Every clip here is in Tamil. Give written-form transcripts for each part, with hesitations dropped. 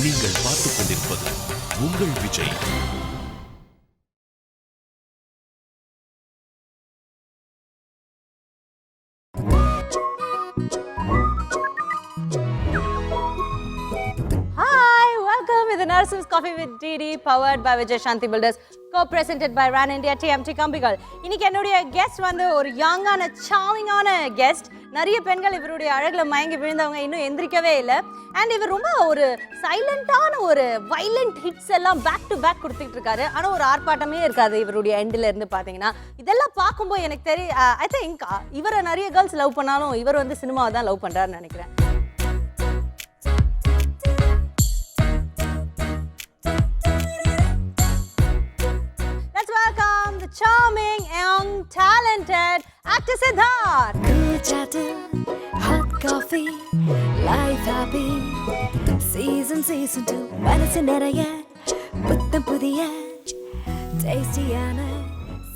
நீங்கள் பார்த்துக் கொண்டிருப்பது உங்கள் Vijay. The Nurses Coffee with DD, powered by Vijay Shanti Builders, co-presented by Ran India TMT Kambigal. இன்னைக்கு என்னுடைய கெஸ்ட் வந்து ஒரு யங்கான சார்மிங்கான கெஸ்ட். நிறைய பெண்கள் இவருடைய அழகுல மயங்கி விழுந்தவங்க இன்னும் எந்திரிக்கவே இல்லை. அண்ட் இவர் ரொம்ப ஒரு சைலண்டான ஒரு வைலண்ட் ஹிட்ஸ் எல்லாம் பேக் டு பேக் கொடுத்துட்டு இருக்காரு. ஆனால் ஒரு ஆர்ப்பாட்டமே இருக்காது இவருடைய எண்டில் இருந்து பார்த்தீங்கன்னா. இதெல்லாம் பார்க்கும்போது எனக்கு தெரியும், ஐ திங்க் இவரை நிறைய கேர்ள்ஸ் லவ் பண்ணாலும் இவர் வந்து சினிமாவை தான் லவ் பண்ணுறாருன்னு நினைக்கிறேன். Charming, young, talented actor Siddharth. Cool chatter, hot coffee, life happy. Season 2, மனசு நிறைய புத்தம் புதிய டேஸ்டியான.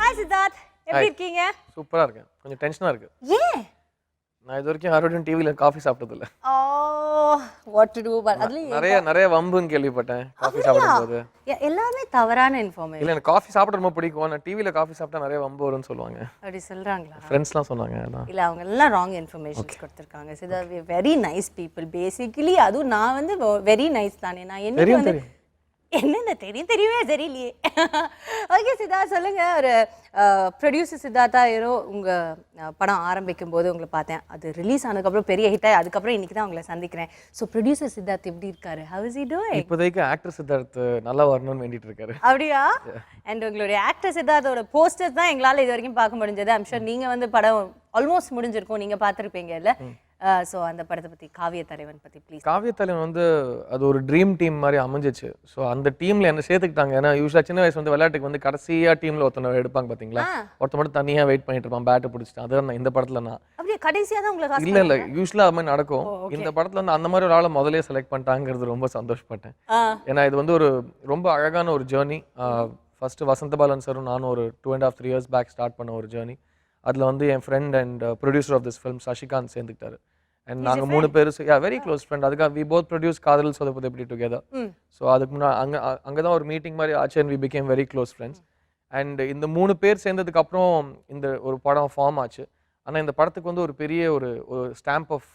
Hi Siddharth, எப்படி இருக்கீங்க? சூப்பரா இருக்கேன். கொஞ்சம் டென்ஷனா இருக்கு. ஏன்? நான் இது வரைக்கும் யாரோடையும் டிவில காஃபி சாப்பிட்டது இல்ல. What to do? நிறைய வம்புன்னு கேள்விப்பட்டேன் காஃபி சாப்பிடும்போது. எல்லாமே தவறான இன்ஃபர்மேஷன். இல்ல எனக்கு காஃபி சாப்பிட ரொம்ப பிடிக்கும். நான் டிவில காஃபி சாப்பிட்டா நிறைய வம்பு வரும்னு சொல்லுவாங்க. அப்படி சொல்றாங்களா? ஃப்ரெண்ட்ஸ்லாம் சொன்னாங்க. இல்ல அவங்க எல்லாம் ராங் இன்ஃபர்மேஷன்ஸ் கொடுத்திருக்காங்க. Siddharth, very nice people basically. அதுவும் நான் வந்து வெரி நைஸ் தானே. நான் என்ன வந்து என்னென்ன தெரியவே தெரியலையே. ஓகே சித்தார்த், சொல்லுங்க. ஒரு ப்ரொடியூசர் சித்தார்த்தா ஏதோ உங்கள் படம் ஆரம்பிக்கும் போது உங்களை பார்த்தேன். அது ரிலீஸ் ஆனதுக்கப்புறம் பெரிய ஹிட் ஆகி அதுக்கப்புறம் இன்னைக்கு தான் உங்களை சந்திக்கிறேன். ஸோ ப்ரொடியூசர் சித்தார்த் எப்படி இருக்காரு? How is he doing? இப்போதைக்கு ஆக்டர் சித்தார்த் நல்லா வரணும்னு வேண்டிட்டு இருக்காரு. அப்படியா? அண்ட் உங்களுடைய ஆக்டர் சித்தார்த்தோட போஸ்டர்ஸ் தான் எங்களால் இது வரைக்கும் பார்க்க முடிஞ்சது. ஐம் ஷூர் நீங்கள் வந்து படம் ஆல்மோஸ்ட் முடிஞ்சிருக்கும், நீங்கள் பார்த்துருப்பீங்க இல்லை? ஸோ அந்த படத்தை பற்றி, காவிய தலைவன் பற்றி ப்ளீஸ். காவிய தலைவன் வந்து அது ஒரு ட்ரீம் டீம் மாதிரி அமைஞ்சிச்சு. ஸோ அந்த டீமில் என்ன சேர்த்துக்கிட்டாங்க. ஏன்னா யூஸ்வலாக சின்ன வயசு வந்து விளையாட்டுக்கு வந்து கடைசியாக டீமில் ஒருத்தனை எடுப்பாங்க பார்த்தீங்களா? ஒருத்த மட்டும் தனியாக வெயிட் பண்ணிட்டு இருப்பான், பேட்டை பிடிச்சிட்டு. அதான் நான் இந்த படத்தில் நான் அப்படியே கடைசியாக தான் உங்களுக்கு இல்லை யூஸ்வலாக அது மாதிரி நடக்கும். இந்த படத்தில் வந்து அந்த மாதிரி ஒரு ஆளை முதலே செலக்ட் பண்ணிட்டாங்கிறது ரொம்ப சந்தோஷப்பட்டேன். ஏன்னா இது வந்து ஒரு ரொம்ப அழகான ஒரு ஜேர்னி. ஃபர்ஸ்ட் வசந்தபாலன் சாரும் நானும் ஒரு 2.5-3 years பேக் ஸ்டார்ட் பண்ண ஒரு ஜேர்னி. அதில் வந்து என் friend and producer of this film Sasikanth சேர்ந்துக்கிட்டாரு. அண்ட் நாங்கள் 3 பேர் வெரி க்ளோஸ் ஃப்ரெண்ட். அதுக்காக we both produce Kadhal Sodhappuvadhu எப்படி டுகெதர். ஸோ அதுக்கு முன்னாடி அங்கே தான் ஒரு மீட்டிங் மாதிரி ஆச்சு. And we became very close friends. And இந்த 3 பேர் சேர்ந்ததுக்கு அப்புறம் இந்த ஒரு படம் ஃபார்ம் ஆச்சு. ஆனால் இந்த படத்துக்கு வந்து ஒரு பெரிய ஒரு ஸ்டாம்ப் ஆஃப்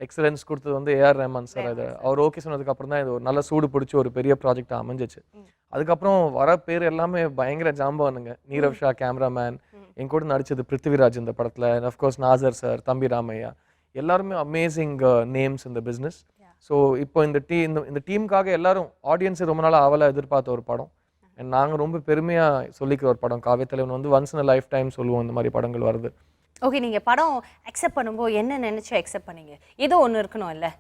எக்ஸலன்ஸ் கொடுத்தது வந்து ஏஆர் ரஹ்மான் சார். அது அவர் ஓகே சொன்னதுக்கு அப்புறம் தான் இது ஒரு நல்ல சூடு பிடிச்சி ஒரு பெரிய ப்ராஜெக்ட் அமைஞ்சிச்சு. அதுக்கப்புறம் வர பேர் எல்லாமே பயங்கர ஜாம்பானுங்க. நீரவ் ஷா கேமராமேன், என் கூட நடிச்சது பிருத்திவிராஜ் இந்த படத்தில், அண்ட் அஃப்கோர்ஸ் நாசர் சார், தம்பி ராமையா, எல்லாருமே அமேசிங் நேம்ஸ் இந்த பிஸ்னஸ். ஸோ இப்போ இந்த டீமுக்காக எல்லாரும் ஆடியன்ஸை ரொம்ப நாள் ஆவலாக எதிர்பார்த்த ஒரு படம். அண்ட் நாங்கள் ரொம்ப பெருமையாக சொல்லிக்கிற ஒரு படம். காவிய தலைவன் வந்து once in a life time சொல்லுவோம் இந்த மாதிரி படங்கள் வருது. ஓகே, நீங்கள் படம் அக்செப்ட் பண்ணும்போது என்ன நினச்சி அக்செப்ட் பண்ணீங்க? ஏதோ ஒன்று இருக்கணும் இல்லை?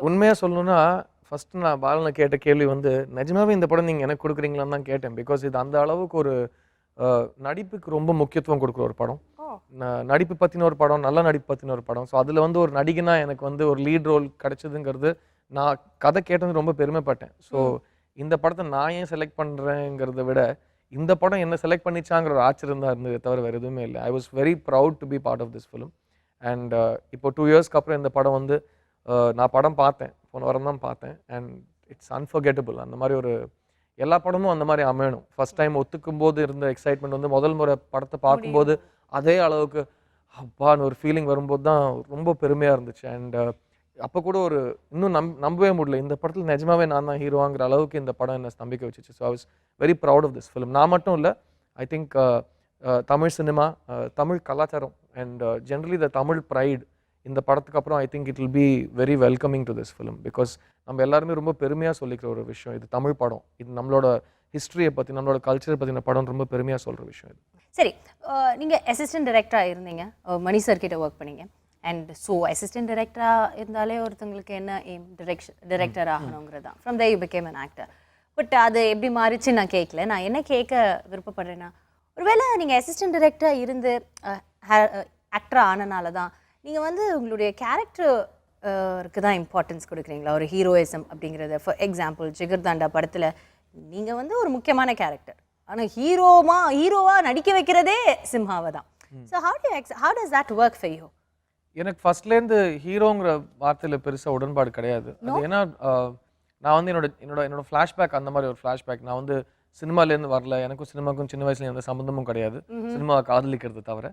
உண்மையாக சொல்லணும்னா ஃபஸ்ட்டு நான் பாலனை கேட்ட கேள்வி வந்து நிஜமாவே இந்த படம் நீங்கள் எனக்கு கொடுக்குறீங்களான்னு தான் கேட்டேன். பிகாஸ் இது அந்த அளவுக்கு ஒரு நடிப்புக்கு ரொம்ப முக்கியத்துவம் கொடுக்குற ஒரு படம். நடிப்பு பற்றின ஒரு படம், நல்ல நடிப்பு பற்றின ஒரு படம். ஸோ அதில் வந்து ஒரு நடிகனா எனக்கு வந்து ஒரு லீட் ரோல் கிடைச்சதுங்கிறது நான் கதை கேட்டது ரொம்ப பெருமைப்பட்டேன். ஸோ இந்த படத்தை நான் ஏன் செலக்ட் பண்ணுறேங்கிறத விட இந்த படம் என்ன செலக்ட் பண்ணிச்சாங்கிற ஒரு ஆச்சரியம் தான் இருந்தது, தவிர வேறு எதுவுமே இல்லை. I was very proud to be part of this film. And இப்போ 2 yearsக்கு அப்புறம் இந்த படம் வந்து நான் படம் பார்த்தேன், போன வாரம் தான் பார்த்தேன். And it's unforgettable. அந்த மாதிரி ஒரு எல்லா படமும் அந்த மாதிரி அமையணும். ஃபர்ஸ்ட் டைம் ஒத்துக்கும் போது இருந்த எக்ஸைட்மெண்ட் வந்து முதல் முறை படத்தை பார்க்கும்போது அதே அளவுக்கு அப்பான்னு ஒரு ஃபீலிங் வரும்போது தான் ரொம்ப பெருமையாக இருந்துச்சு. அண்ட் அப்போ கூட ஒரு இன்னும் நம்பவே முடியல, இந்த படத்தில் நிஜமாவே நான் தான் ஹீரோங்கிற அளவுக்கு இந்த படம் என்ன நம்பிக்கை வச்சுச்சு. So I was very proud of this film. நான் மட்டும் இல்லை, I think Tamil cinema, Tamil கலாச்சாரம் and generally the Tamil pride இந்த படத்துக்கு அப்புறம் I think it will be very welcoming to this film. Because நம்ம எல்லாருமே ரொம்ப பெருமையாக சொல்லிக்கிற ஒரு விஷயம் இது. தமிழ் படம், இது நம்மளோட ஹிஸ்ட்ரியை பற்றி, நம்மளோட கல்ச்சரை பற்றின படம் ரொம்ப பெருமையாக சொல்கிற விஷயம் இது. சரி, நீங்கள் அசிஸ்டன்ட் டைரக்டராக இருந்தீங்க, மணி சார் கிட்ட ஒர்க் பண்ணீங்க. அண்ட் ஸோ அசிஸ்டன்ட் டைரக்டராக இருந்தாலே ஒருத்தவங்களுக்கு என்ன எய்ம், டைரக்டர் ஆகணுங்கிறது தான். From the you became an actor. But அது எப்படி மாறிச்சு நான் கேட்கல. நான் என்ன கேட்க விருப்பப்படுறேன்னா, ஒருவேளை நீங்கள் அசிஸ்டன்ட் டைரக்டராக இருந்து ஆக்டராக ஆனனால தான் நீங்கள் வந்து உங்களுடைய கேரக்டருக்கு தான் இம்பார்ட்டன்ஸ் கொடுக்குறீங்களா? ஒரு ஹீரோயிசம் அப்படிங்கிறத. ஃபார் எக்ஸாம்பிள் ஜிகர்தாண்டா படத்தில் நீங்கள் வந்து ஒரு முக்கியமான கேரக்டர், ஆனால் ஹீரோவாக நடிக்க வைக்கிறதே சிம்ஹாவை தான். So how does that work for you? எனக்கு ஃபர்ஸ்ட்லேருந்து ஹீரோங்கிற வார்த்தையில் பெருசாக உடன்பாடு கிடையாது. அது ஏன்னா நான் வந்து என்னோட ஃப்ளாஷ்பேக் அந்த மாதிரி ஒரு ஃப்ளாஷ்பேக். நான் வந்து சினிமாலேருந்து வரல, எனக்கும் சினிமாக்கும் சின்ன வயசுல எந்த சம்மந்தமும் கிடையாது, சினிமாவை காதலிக்கிறது தவிர.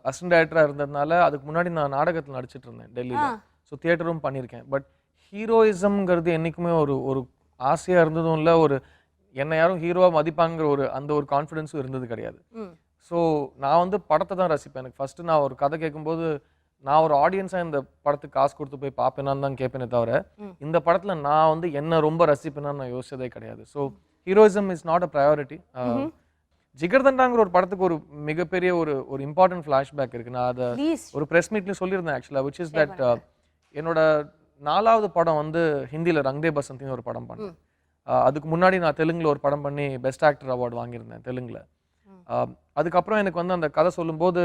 அசிஸ்டன்ட் டைரக்டராக இருந்ததுனால அதுக்கு முன்னாடி நான் நாடகத்தில் நடிச்சிட்டு இருந்தேன் டெல்லியில். ஸோ தியேட்டரும் பண்ணியிருக்கேன். பட் ஹீரோயிசம்ங்கிறது என்றைக்குமே ஒரு ஆசையாக இருந்ததும் இல்லை, ஒரு என்னை யாரும் ஹீரோவாக மதிப்பாங்கிற அந்த ஒரு கான்ஃபிடென்ஸும் இருந்தது கிடையாது. ஸோ நான் வந்து படத்தை தான் ரசிப்பேன். எனக்கு ஃபஸ்ட்டு நான் ஒரு கதை கேட்கும்போது நான் ஒரு ஆடியன்ஸாக இந்த படத்துக்கு காசு கொடுத்து போய் பார்ப்பேனான்னு தான் கேட்பேனே தவிர, இந்த படத்தில் நான் வந்து என்ன ரொம்ப ரசிப்பேனான்னு நான் யோசிச்சதே கிடையாது. So heroism is not a priority. ஜிகர்தண்டாங்கிற ஒரு படத்துக்கு ஒரு மிகப்பெரிய ஒரு இம்பார்ட்டன்ட் ஃப்ளாஷ்பேக் இருக்கு. நான் அதை ஒரு ப்ரெஸ் மீட்லேயும் சொல்லியிருந்தேன் ஆக்சுவலாக, விச் இஸ் தட் என்னோட 4வது படம் வந்து ஹிந்தியில் ரங்தே பசந்தின்னு ஒரு படம் பண்ணேன். அதுக்கு முன்னாடி நான் தெலுங்குல ஒரு படம் பண்ணி பெஸ்ட் ஆக்டர் அவார்டு வாங்கியிருந்தேன் தெலுங்குல. அதுக்கப்புறம் எனக்கு வந்து அந்த கதை சொல்லும்போது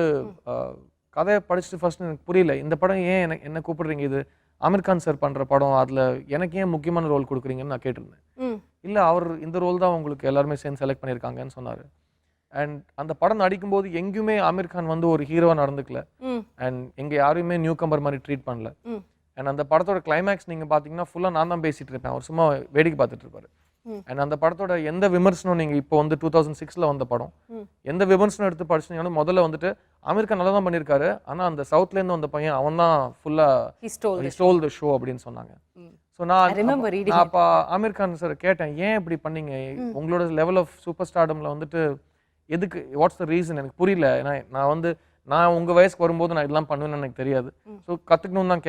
கதையை படிச்சுட்டு ஃபர்ஸ்ட் எனக்கு புரியல, இந்த படம் ஏன் என்ன கூப்பிடுறீங்க, இது ஆமீர் கான் சார் பண்ணுற படம், அதில் எனக்கு ஏன் முக்கியமான ரோல் கொடுக்குறீங்கன்னு நான் கேட்டிருந்தேன். இல்லை அவர் இந்த ரோல் தான் உங்களுக்கு எல்லாருமே சேர்ந்து செலக்ட் பண்ணியிருக்காங்கன்னு சொன்னார். அண்ட் அந்த படம் நடிக்கும்போது எங்கேயுமே ஆமீர் கான் வந்து ஒரு ஹீரோவாக நடந்துக்கல, அண்ட் எங்கே யாரையுமே நியூ கம்பர் மாதிரி ட்ரீட் பண்ணல. அண்ட் அந்த படத்தோட கிளைமேக்ஸ் நீங்கள் பார்த்தீங்கன்னா ஃபுல்லாக நான் தான் பேசிகிட்டு இருப்பேன், அவர் சும்மா வேடிக்கை பார்த்துட்டு இருப்பாரு. அண்ட் அந்த படத்தோட எந்த விமர்சனம் நீங்கள் இப்போ வந்து 2006 வந்த படம் எந்த விமர்சனம் எடுத்து படிச்சீங்கன்னா முதல்ல வந்துட்டு ஆமீர் கான் நல்லா தான் பண்ணியிருக்காரு, ஆனால் அந்த சவுத்லேருந்து வந்த பையன் அவன் தான் ஃபுல்லாக ஸ்டோல் த ஷோ அப்படின்னு சொன்னாங்க. ஸோ நான் அப்போ ஆமீர் கான் சார் கேட்டேன், ஏன் இப்படி பண்ணீங்க, உங்களோட லெவல் ஆஃப் சூப்பர் ஸ்டார்டமில் வந்துட்டு எதுக்கு, வாட்ஸ் த ரீசன் எனக்கு புரியல, ஏன்னா நான் உங்கள் வயசுக்கு வரும்போது நான் இதெல்லாம் பண்ணுவேன்னு எனக்கு தெரியாது, ஸோ கற்றுக்கணும்னு தான்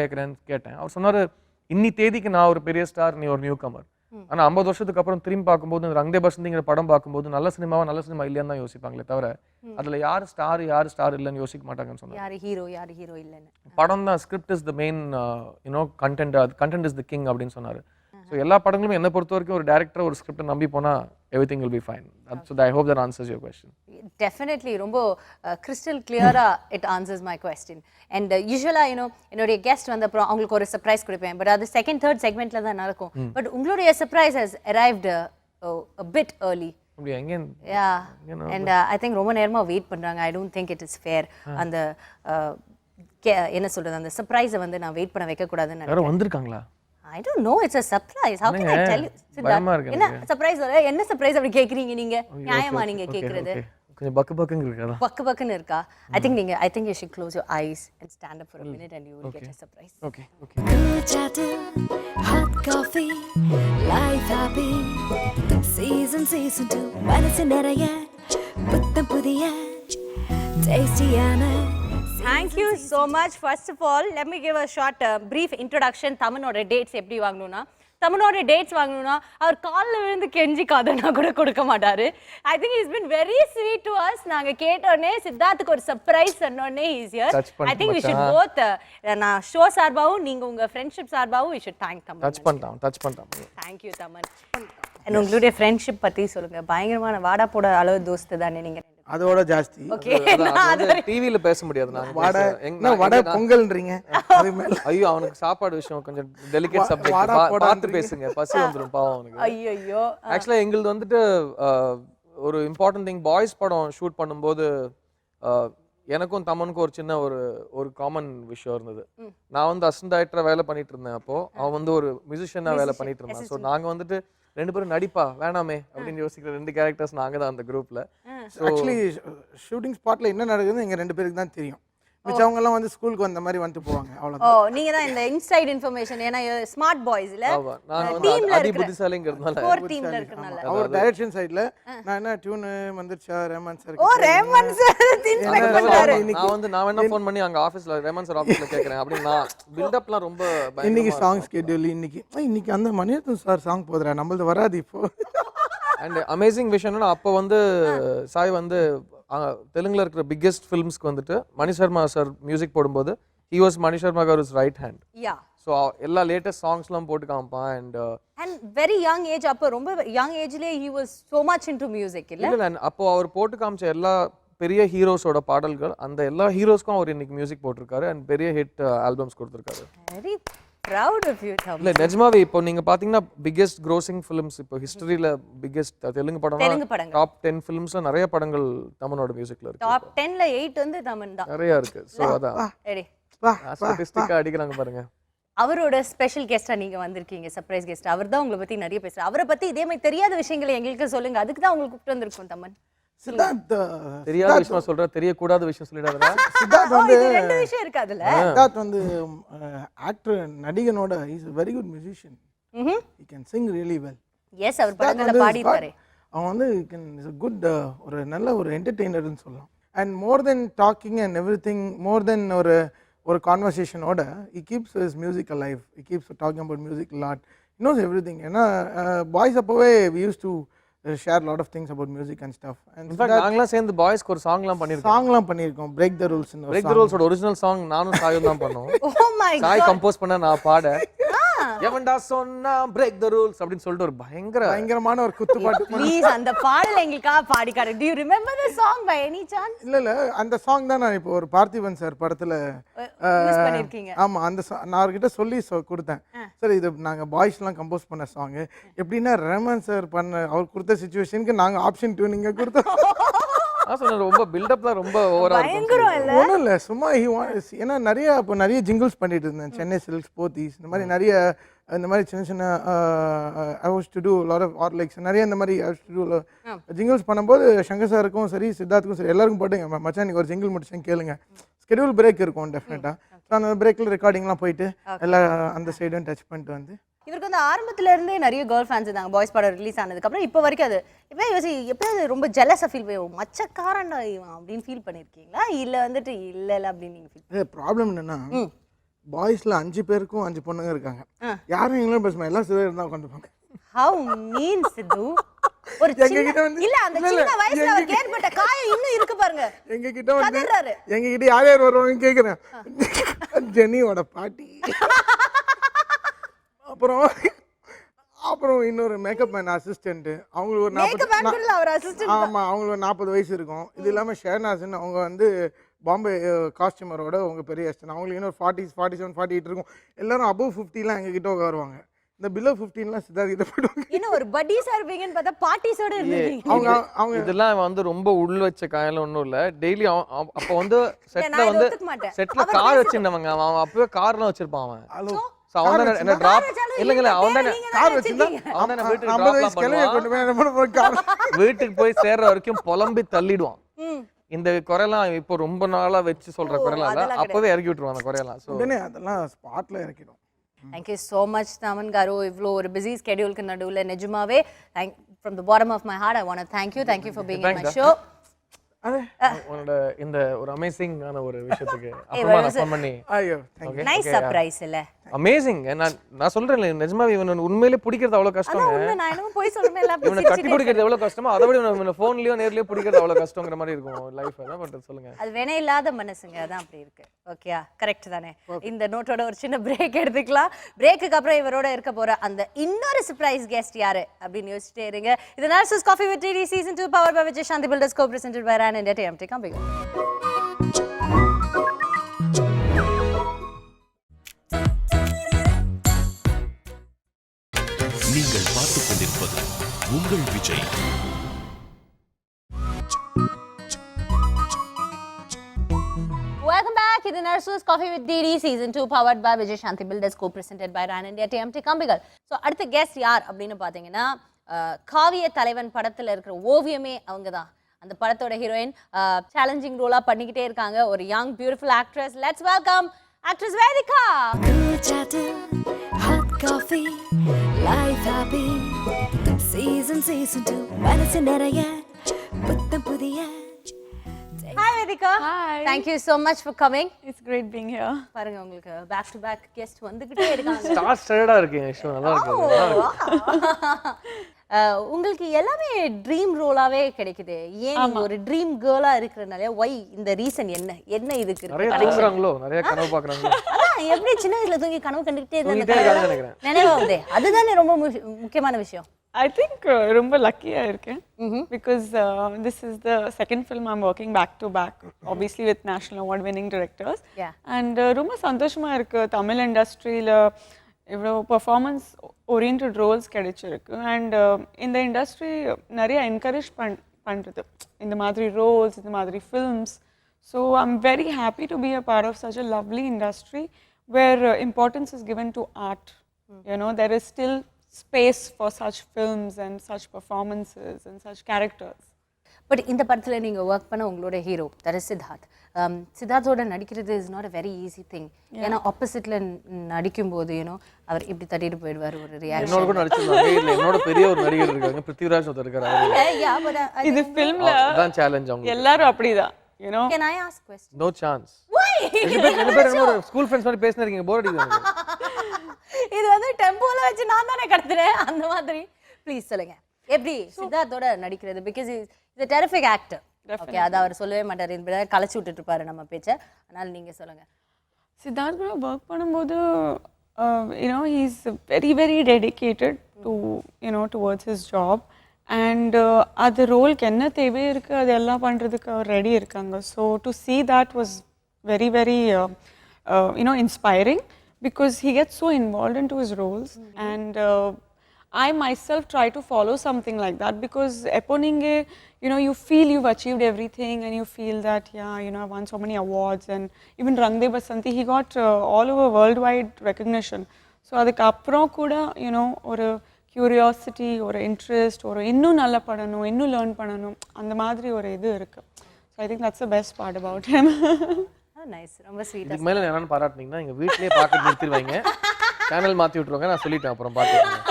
கேட்டேன். அவர் சொன்னார், இன்னி தேதிக்கு நான் ஒரு பெரிய ஸ்டார், நீ ஒரு நியூ கமர். ஆனால் 50 வருஷத்துக்கு அப்புறம் திரும்பி பார்க்கும்போது ரங்தே பசந்திங்கிற படம் பார்க்கும்போது நல்ல சினிமா இல்லையான்னு தான் யோசிப்பாங்களே தவிர அதில் யார் ஸ்டார் இல்லைன்னு யோசிக்க மாட்டாங்கன்னு சொன்னாங்க. யார் ஹீரோ இல்லைன்னு படம் தான், script is the main content is the king அப்படின்னு சொன்னார். ஸோ எல்லா படங்களும் என்னை பொறுத்த வரைக்கும் ஒரு டேரக்டர் ஒரு ஸ்கிரிப்டை நம்பி போனால் everything will be fine. So I hope that answers your question. Definitely ரொம்ப crystal clear-ஆ it answers my question. And usually என்னோட கெஸ்ட் வந்த அப்புறம் அவங்களுக்கு ஒரு சர்ப்ரைஸ் கொடுப்பேன், பட் அது செகண்ட் தேர்ட் செக்மெண்ட்ல தான் நடக்கும். பட் உங்களுடைய surprise has arrived a bit early. Yeah, and I think ரொம்ப நேரமா வெயிட் பண்றாங்க. I don't think it is fair. அந்த என்ன சொல்றது, அந்த சர்ப்ரைஸை வந்து நான் வெயிட் பண்ண வைக்க கூடாதுன்னு நினைக்கிறேன். யாரோ வந்திருக்காங்களா? I don't know, it's a surprise. How can I tell you? என்ன சர்ப்ரைஸ் என்ன சர்ப்ரைஸ் அப்படி கேக்குறீங்க நீங்க? நியாயமா நீங்க கேக்குறது? கொஞ்சம் பக்குன்னு இருக்கா? பக்குன்னு இருக்கா? I think you should close your eyes and stand up for a minute and you will get a surprise. Okay. Good chatter, hot coffee, life happy. Season 2 மனசு நிறைய புத்தம் புதிய tasty-ஆன. Thank you so much. First of all, let me give a short brief introduction. Tamanoda dates எப்படி வாங்கணும்னா, Tamanoda dates வாங்கணும்னா அவர் கால்ல விழுந்து கெஞ்சி காதனா கூட கொடுக்க மாட்டாரு. I think he's been very sweet to us. நாங்க கேட்டோனே சித்தார்த்துக்கு ஒரு சர்ப்ரைஸ் சொன்னோனே he's here. I think we should both நான் ஷோ சார்பாவும் நீங்க உங்க ஃப்ரெண்ட்ஷிப் சார்பாவும் we should thank Taman. Touch பண்ணிட்டான். Thank you Taman. And உங்களுடைய ஃப்ரெண்ட்ஷிப் பத்தி சொல்லுங்க. பயங்கரமான வாடா போட அளவு தோஸ்து தானே நீங்க? அதோட ஜாஸ்தி. ஓகே, டிவில பேச முடியாது. நான் வடை பொங்கல்ன்றீங்க, அது மேல ஐயோ அவனுக்கு சாப்பாடு விஷயம் கொஞ்சம் டெலிகேட் சப்ஜெக்ட், பார்த்து பேசுங்க, பசி வந்துரும் பாவம் அவனுக்கு. ஐயோ ஆக்சுவலா எங்களுக்கு வந்துட்டு ஒரு இம்பார்ட்டன்ட் திங், பாய்ஸ் படம் ஷூட் பண்ணும்போது எனக்கும் தமனுக்கும் ஒரு சின்ன ஒரு காமன் விஷயம் இருந்தது. நான் வந்து அசிஸ்டன்ட் டைரக்டரா வேலை பண்ணிட்டு இருந்தேன், அப்போ அவன் வந்து ஒரு மியூசிஷியனா வேலை பண்ணிட்டு இருந்தான். ஸோ நாங்க வந்துட்டு ரெண்டு பேரும் நடிப்பா வேணாமே அப்படின்னு யோசிக்கிற ரெண்டு கேரக்டர்ஸ் நாங்க தான் அந்த குரூப்ல. ஆக்சுவலி ஷூட்டிங் ஸ்பாட்ல என்ன நடக்குதுன்னு எங்க ரெண்டு பேருக்கு தான் தெரியும். மிச்சவங்க எல்லாம் வந்து ஸ்கூலுக்கு வந்த மாதிரி வந்துட்டு போவாங்க, அவ்வளவுதான். நீங்க தான் இந்த இன்சைட் இன்ஃபர்மேஷன், ஏன்னா ஸ்மார்ட் பாய்ஸ் இல்ல, நான் வந்து அதி புத்திசாலிங்கிறதுனால கோர் டீம்ல இருக்கறனால அவர் டைரக்ஷன் சைடுல நான் என்ன டியூன் வந்துருச்சா Rahman sir, Rahman sir inspect பண்றாரு. நான் வேணா ஃபோன் பண்ணி அங்க ஆபீஸ்ல ரஹ்மான் சார் ஆபீஸ்ல கேக்குறேன் அப்படி நான் பில்ட் அப்லாம் ரொம்ப இன்னைக்கு சாங் ஸ்கெட்யூல் இன்னைக்கு அந்த மணிரத்னம் சார் சாங் போதுறா, நம்மளது வராது இப்போ. அண்ட் அமேசிங் விஷயம்னா அப்போ வந்து சாய் வந்து தெலுங்குல இருக்கிற பிக்கெஸ்ட் ஃபிலிம்ஸ்க்கு வந்துட்டு மணி சர்மா சார் மியூசிக் போடும்போது he was மணி சர்மா கார்ஸ் ரைட் ஹேண்ட். யா, ஸோ எல்லா லேட்டஸ்ட் சாங்ஸ்லாம் போட்டு காமிப்பான். அண்ட் வெரி யங் ஏஜ், அப்போ ரொம்ப யங் ஏஜ்லயே he was so much into music இல்ல. இல்ல அப்போ அவர் போட்டு காமிச்ச எல்லா பெரிய ஹீரோஸோட பாடல்கள் அந்த எல்லா ஹீரோஸ்க்கும் அவர் இன்னைக்கு மியூசிக் போட்டிருக்காரு அண்ட் பெரிய ஹிட் ஆல்பம்ஸ் கொடுத்திருக்காரு. Very proud of you Taman. இல்ல நிஜமாவே இப்போ நீங்க பாத்தீங்கன்னா பிக்கெஸ்ட் க்ரோசிங் ஃபிலிம்ஸ் இப்போ ஹிஸ்டரியில பிக்கெஸ்ட் தெலுங்கு படம் டாப் 10 ஃபிலிம்ஸ்ல நிறைய படங்கள் தமனோட மியூசிக்ல இருக்கு. டாப் 10ல 8 வந்து தமன் தான் நிறைய இருக்கு. சோ அதான் ரெடி வா ஸ்டாட்டிஸ்டிக்கா அடிக்கறாங்க பாருங்க. அவரோட ஸ்பெஷல் கெஸ்டா நீங்க வந்திருக்கீங்க, சர்ப்ரைஸ் கெஸ்ட். அவர் தான் உங்களை பத்தி நிறைய பேசுறாரு. அவரை பத்தி இதே மாதிரி தெரியாத விஷயங்களை எங்களுக்கு சொல்லுங்க. அதுக்கு தான் உங்களுக்கு கூப்பிட்டு வந்திருக்கோம் தமன். சித்தார்த் தெரியாத விஷயம் சொல்ற, தெரியக்கூடாத விஷயம் சொல்லிடாதடா. சித்தார்த் வந்து இது ரெண்டு விஷயம் இருக்கு அதுல. சித்தார்த் வந்து ஆக்டர், நடிகனோட is a very good musician. He can sing really well. Yes, அவர் படங்கள்ல பாடி இருக்காரு. அவன் வந்து இஸ் a good ஒரு நல்ல ஒரு என்டர்டெய்னர்னு சொல்லலாம். And more than talking and everything, more than ஒரு கான்வர்சேஷனோட he keeps his music alive. He keeps talking about music a lot. He knows everything. ஏன்னா பாய்ஸ் அப்போவே we used to share a lot of things about music and stuff. And in fact நாங்கலாம் சேர்ந்து பாய்ஸ்க்கு ஒரு சாங்லாம் பண்ணிருக்கோம். சாங்லாம் பண்ணியிருக்கோம். Break the rules. Break the ரூல்ஸோட ஒரிஜினல் சாங் நானும் சாயும் தான் பண்ணோம். Oh my Sai God. Compose பண்ண, நான் பாட, எவன்டா சொன்னா பிரேக் த ரூல்ஸ் அப்படின்னு சொல்லிட்டு ஒரு பயங்கரமான ஒரு குத்துப்பாட்டு. ப்ளீஸ் அந்த பாடல் எங்களுக்காக பாடி காட்டு. Do you remember the song by any chance? இல்ல அந்த சாங் தான் நான் இப்போ ஒரு பார்த்திபன் சார் படத்துல யூஸ் பண்ணிருக்கீங்க. ஆமா, அந்த நான் அவர்கிட்ட சொல்லி கொடுத்தேன். சார் இது நாங்க பாய்ஸ்லாம் கம்போஸ் பண்ண சாங். எப்படின்னா ரஹ்மான் சார் பண்ண அவர் கொடுத்த சிச்சுவேஷனுக்கு நாங்க ஆப்ஷன் டியூனிங்க கொடுத்தோம். ரொம்ப பில்டப்லாம் ரொம்ப ஓவரா பயங்கரம் இல்ல? ஒன்றும் இல்லை, சும்மா ஏன்னா நிறைய ஜிங்கிள்ஸ் பண்ணிட்டு இருந்தேன். சென்னை சில்க்ஸ், போத்தீஸ், இந்த மாதிரி நிறைய இந்த மாதிரி சின்ன சின்ன I was to do lot of ஆர்லைக்ஸ் நிறைய இந்த மாதிரி I was to do jingles பண்ணும்போது சங்கர் சாருக்கும் சரி, சித்தார்த்துக்கும் சரி, எல்லாருக்கும் போட்டுங்க மச்சான் நீங்கள் ஒரு ஜிங்கிள் முடிச்சேன் கேளுங்க. ஸ்கெடியூல் பிரேக் இருக்கும் டெஃபினட்டாக. ஸோ அந்த பிரேக்கில் ரெக்கார்டிங்லாம் போயிட்டு எல்லாம் அந்த சைடும் டச் பண்ணிட்டு வந்து. இவருக்கு வந்து ஆரம்பத்துல இருந்தே நிறைய கேர்ள் ஃபேன்ஸ் இருந்தாங்க. பாய்ஸ் படம் ரிலீஸ் ஆனதுக்கு அப்புறம் இப்போ வரைக்கும் அது இப்போ எப்படியாவது ரொம்ப ஜெலஸா ஃபீல் பண்ணி மச்சக்காரன் இவன் அப்படின்னு ஃபீல் பண்ணிருக்கீங்களா? இல்ல வந்துட்டு இல்ல அப்படின்னு நீங்க ஃபீல்? ப்ராப்ளம் என்னன்னா பாய்ஸ்ல 5 பேருக்கும் 5 பொண்ணுங்க இருக்காங்க. யாரும் எங்களும் பேசுமா, எல்லாம் சில இருந்தா உட்காந்துப்பாங்க. How mean சித்து. ஒரு சின்ன இல்ல அந்த சின்ன வயசுல அவர் ஏற்பட்ட காயம் இன்னும் இருக்கு பாருங்க. எங்க கிட்ட யார் யார் வருவாங்கன்னு கேக்குறேன். ஜெனியோட பாட்டி, அப்புறம் இன்னொரு மேக்கப் மேன் அசிஸ்டன்ட், அவங்களுக்கு ஒரு 40 வயசு இருக்கும். இது இல்லாம ஷேர்னாஸ்ன்னு அவங்க வந்து பாம்பே காஸ்டியூமரோட உங்க பெரிய அசிஸ்டன்ட், அவங்களுக்கு இன்னொரு 40, 47, 48 இருக்கும். எல்லாரும் அபவ் 50லாம் எங்க கிட்ட வருவாங்க. இந்த பிலோ 15லாம் சித்தார்த் கிட்ட போயிடுவாங்க. இன்னும் ஒரு பட்டீஸ் இருப்பீங்கன்னு பார்த்தா பார்ட்டிஸோட இருந்தீங்க. அவங்க இதெல்லாம் வந்து ரொம்ப உள் வச்ச காயெல்லாம் ஒன்றும் இல்லை. டெய்லி அப்ப வந்து செட்ல கார் வச்சிருந்தவங்க, அவன் அப்பவே கார்லாம் வச்சிருப்பான் அவன். என்ன டிராப் இல்லைங்களா, வீட்டுக்கு போய் சேர்ற வரைக்கும் புலம்பி தள்ளிடுவான். இந்த குறையெல்லாம் இப்போ ரொம்ப நாளா வச்சு சொல்ற குறையெல்லாம் இல்ல, அப்பவே இறக்கி விட்டுருவான் அந்த குறையெல்லாம். அதெல்லாம் ஸ்பாட்ல இறக்கிடும். Thank you so much Thaman garu. இவ்வளோ ஒரு பிஸி ஸ்கெடியூலுக்கு நடுவில் நிஜமாவே from the bottom of my heart I want to thank you for being in my show. உன்னோட இந்த ஒரு அமேசிங்கான ஒரு விஷயத்துக்கு அப்புறமா நான் ஃபோன் பண்ணி நைஸ் சர்ப்ரைஸ் இல்ல? அமேசிங். நான் சொல்றேன் நிஜமாவே இவன் உண்மையிலே பிடிக்கிறது அவ்வளவு கஷ்டம். நான் என்னமோ போய் சொல்றேன் எல்லாம் இவனை கட்டி பிடிக்கிறது எவ்வளவு கஷ்டமோ அதை விட இவனை ஃபோன்லயோ நேர்லயோ பிடிக்கிறது அவ்வளவு கஷ்டங்கிற மாதிரி இருக்கும் லைஃப். அதான் பண்றது சொல்லுங்க. அது வேணே இல்லாத மனசுங்க, அதான் அப்படி இருக்கு. ஓகேயா, கரெக்ட் தானே? இந்த நோட்டோட ஒரு சின்ன பிரேக் எடுத்துக்கலாம். பிரேக்குக்கு அப்புறம் இவரோட இருக்க போற அந்த இன்னொரு சர்ப்ரைஸ் கெஸ்ட் யாரு அப்படின்னு யோசிச்சுட்டே இருங்க. இது Narasu's coffee with DD season 2 power by Vijay Shanthi builders co presented by Ran and TMT Kambigal. நீங்கள் பார்த்துக் கொண்டிருப்பது உங்கள் விஜய். Welcome back. இது Narasu's coffee with DD season 2 powered by Vijay Shanthi builders co presented by Ran and TMT Kambigal. So அடுத்த கெஸ்ட் யார் அப்படின்னு பார்த்தீங்கன்னா, காவிய தலைவன் படத்தில் இருக்கிற ஓவியமே அவங்க தான். அந்த படத்தோட ஹீரோயின் சேலஞ்சிங் ரோலா பண்ணிக்கிட்டே இருக்காங்க. ஒரு young beautiful actress. Let's welcome actress Vedika. Hot coffee, life happy. Season 2 மனசு நிறைய புத்தம் புதிய. Hi Vedika. Hi. Thank you so much for coming. It's great being here. பாருங்க உங்களுக்கு பேக் டு பேக் கெஸ்ட் வந்துகிட்டே இருக்காங்க. ஸ்டார்டா இருக்கு ஷோ, நல்லா இருக்கு. உங்களுக்கு எல்லாமே ட்ரீம் ரோலாவே கிடைக்குது. ஏன் நீங்க ஒரு ட்ரீம் கேர்லா இருக்கறனால why இந்த ரீசன் என்ன இதுக்கு இருக்கு? நிறைய தூங்குறாங்களோ, நிறைய கனவு பார்க்கறாங்களோ. அதான் எப்படி சின்ன வயசுல தூங்கி கனவு கண்டுட்டே இருந்தாங்க நினைவாதே. அதுதானே ரொம்ப முக்கியமான விஷயம். I think ரொம்ப luckiயா இருக்கேன் because this is the second film I'm working back to back, obviously with national award winning directors. And ரொம்ப சந்தோஷமா இருக்கு தமிழ் இண்டஸ்ட்ரியில இவ்வளோ பெர்ஃபார்மன்ஸ் ஓரியன்டட் ரோல்ஸ் கிடைச்சிருக்கு. அண்ட் இந்த இண்டஸ்ட்ரி நிறைய என்கரேஜ் பண்ணுறது இந்த மாதிரி ரோல்ஸ், இந்த மாதிரி films. So I'm very happy to be a part of such a lovely industry where importance is given to art. You know, there is still space for such films and such performances and such characters. But இந்த படத்தில் நீங்கள் ஒர்க் பண்ண உங்களோட ஹீரோ தட் இஸ் சித்தார்த். சித்தார்த்தோட நடிக்கிறது is not a very easy thing. ஏன்னா ஆப்போசிட்ல நடிக்கும்போது யூனோ அவர் இப்படி தட்டிட்டு போயிடுவார் ஒரு ரியாக்ஷன். என்னோட கூட நடிச்சிருந்தாங்க. இல்ல என்னோட பெரிய ஒரு நடிகர் இருக்காங்க, பிருத்திவிராஜ் ஒருத்தர் இருக்காரு. இது ஃபிலிம்ல அதான் சேலஞ்ச் அவங்க எல்லாரும் அப்படிதான். You know, Can I ask question? No chance. Why? ரெண்டு பேர் என்ன ஸ்கூல் ஃப்ரெண்ட்ஸ் மாதிரி பேசினா இருக்கீங்க, போர் அடிக்குது. இது வந்து டெம்போல வச்சு நான் தானே கடத்துறேன் அந்த மாதிரி. ப்ளீஸ் சொல்லுங்க எப்படி சித்தார்த்தோட நடிக்கிறது? Because is a terrific actor. Okay, அது அவர் சொல்லவே மாட்டார், இந்த கலைச்சு விட்டுட்டு இருப்பாரு நம்ம பேச்சை. அதனால நீங்க சொல்லுங்க. சித்தார்த் கூட ஒர்க் பண்ணும்போது you know, he's very very dedicated to, you know, towards his job. And அது ரோலுக்கு என்ன தேவை இருக்குது அது எல்லாம் பண்ணுறதுக்கு அவர் ரெடி இருக்காங்க. So to see that was very very you know, inspiring because he gets so involved into his roles. And I myself try to follow something like that because eponinge, you know, you feel you've achieved everything and you feel that, yeah, you know, I've won so many awards. And even Rangde Basanti, he got all over worldwide recognition. So adukku appuram kuda, you know, ஒரு கியூரியாசிட்டி, ஒரு இன்ட்ரெஸ்ட், ஒரு இன்னும் நல்லா பண்ணணும், இன்னும் லேர்ன் பண்ணணும், அந்த மாதிரி ஒரு இது இருக்குது. So I think that's the best part about him. Nice, ரொம்ப ஸ்வீட். இதுக்கு மேலே என்னன்னு பாராட்டினீங்கன்னா எங்கள் வீட்லேயே பார்க்க நிறுத்திடுவாங்க, சேனல் மாற்றி விட்ருவாங்க. நான் சொல்லிட்டேன், அப்புறம் பார்த்துருவேன்.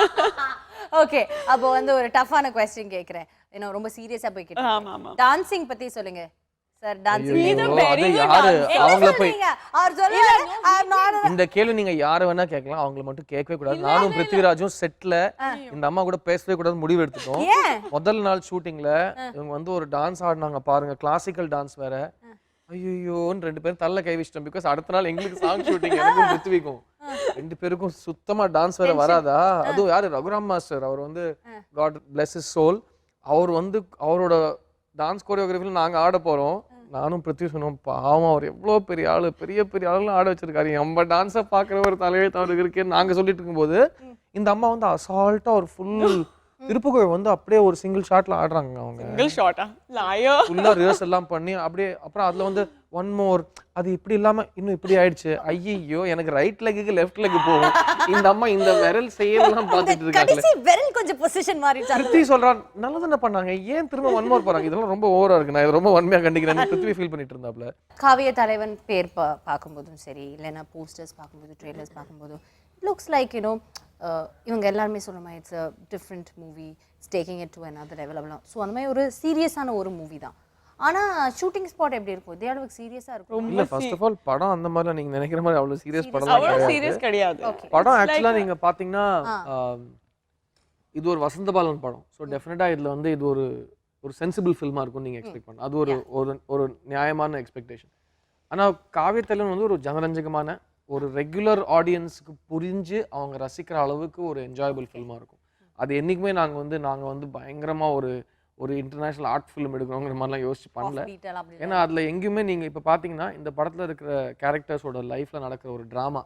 ஓகே, அப்போ வந்து ஒரு டஃப்பான கொஸ்டின் கேட்குறேன். ஏன்னா ரொம்ப சீரியஸாக போய் கேட்டேன். ஆமாம் ஆமாம். டான்சிங் பற்றி சொல்லுங்க சார். டான்சிங் இந்த கேள்வி நீங்க யாரை வேணா கேட்கலாம், அவங்களை மட்டும் கேட்கவே கூடாது. நானும் பிருத்திவிராஜும் செட்ல இந்த அம்மா கூட பேசவே கூடாது முடிவு எடுத்துட்டோம். முதல் நாள் ஷூட்டிங்ல இவங்க வந்து ஒரு டான்ஸ் ஆடினாங்க பாருங்க, கிளாசிக்கல் டான்ஸ் வேற. ஐயோன்னு ரெண்டு பேரும் தள்ள கை வச்சிட்டோம். பிகாஸ் அடுத்த நாள் எங்களுக்கு சாங் ஷூட்டிங், எனக்கும் பிருத்திவிக்கும் ரெண்டு பேருக்கும் சுத்தமா டான்ஸ் வேற வராதா. அதுவும் யாரு, ரகுராம் மாஸ்டர், அவர் வந்து காட் பிளஸ் ஹிஸ் சோல். அவர் வந்து அவரோட டான்ஸ் கோரியோகிராஃபில நாங்க ஆட போறோம். நானும் பிருத்திவி சொன்னோம், பாவம் அவர் எவ்வளோ பெரிய ஆளு, பெரிய பெரிய ஆளுலாம் ஆட வச்சிருக்காரு, நம்ம டான்ஸை பார்க்குற ஒரு தலையெழுத்து அவருக்கு இருக்கேன்னு நாங்கள் சொல்லிட்டு இருக்கும்போது இந்த அம்மா வந்து அசால்ட்டாக ஒரு ஃபுல் திருப்புகழ் வந்து அப்படியே ஒரு சிங்கிள் ஷாட்ல ஆடுறாங்க. அவங்க சிங்கிள் ஷாட்டா லாயோ ஃபுல்லாக ரிஹர்ஸ் எல்லாம் பண்ணி அப்படியே. அப்புறம் அதில் வந்து ஒன் மோர், அது இப்படி இல்லாமல் இன்னும் இப்படி ஆயிடுச்சு. ஐயோ, எனக்கு ரைட் லெக்கு லெஃப்ட் லெக் போகும். இந்த அம்மா இந்த விரல் செயலாம் பார்த்துட்டு இருக்காங்க. விரல் கொஞ்சம் பொசிஷன் மாறிடுச்சு. பிருத்திவி சொல்றான், நல்லது என்ன பண்ணாங்க, ஏன் திரும்ப ஒன் மோர் போறாங்க, இதெல்லாம் ரொம்ப ஓவரா இருக்கு, நான் ரொம்ப வன்மையா கண்டிக்கிறேன். பிருத்திவி ஃபீல் பண்ணிட்டு இருந்தாப்ல. காவிய தலைவன் பேர் பார்க்கும்போதும் சரி, இல்லைன்னா போஸ்டர்ஸ் பார்க்கும்போது, ட்ரெய்லர்ஸ் பார்க்கும்போதும் லுக்ஸ் லைக் யூனோ இவங்க எல்லாருமே சொல்ற மாதிரி it's a different movie, it's taking it to another level அப்படிலாம். ஸோ அந்த மாதிரி ஒரு சீரியஸான ஒரு மூவி தான். ஆனா ஷூட்டிங் ஸ்பாட் எப்படி இருக்கும்? இதே அளவுக்கு சீரியஸா இருக்கும்? இல்ல, ஃபர்ஸ்ட் ஆஃப் ஆல் படம் அந்த மாதிரி நீங்க நினைக்கிற மாதிரி அவ்வளவு சீரியஸ் படம் அவ்வளவு சீரியஸ் கிடையாது. படம் ஆக்சுவலா நீங்க பாத்தீங்கன்னா இது ஒரு வசந்தபாலன் படம். ஸோ டெஃபினட்டா இதுல வந்து இது ஒரு சென்சிபிள் ஃபில்மா இருக்கும் நீங்க எக்ஸ்பெக்ட் பண்ண. அது ஒரு நியாயமான எக்ஸ்பெக்டேஷன். ஆனா காவியத்தலைவன் வந்து ஒரு ஜனரஞ்சகமான ஒரு ரெகுலர் ஆடியன்ஸுக்கு புரிஞ்சு அவங்க ரசிக்கிற அளவுக்கு ஒரு என்ஜாயபிள் ஃபில்மா இருக்கும். அது என்னைக்குமே நாங்க வந்து பயங்கரமா ஒரு இன்டர்நேஷனல் ஆர்ட் ஃபிலிம் எடுக்கணுங்கிற மாதிரிலாம் யோசிச்சு பண்ணல. ஏன்னா அதில் எங்கேயுமே நீங்கள் இப்போ பார்த்தீங்கன்னா இந்த படத்தில் இருக்கிற கேரக்டர்ஸோட லைஃப்பில் நடக்கிற ஒரு ட்ராமா,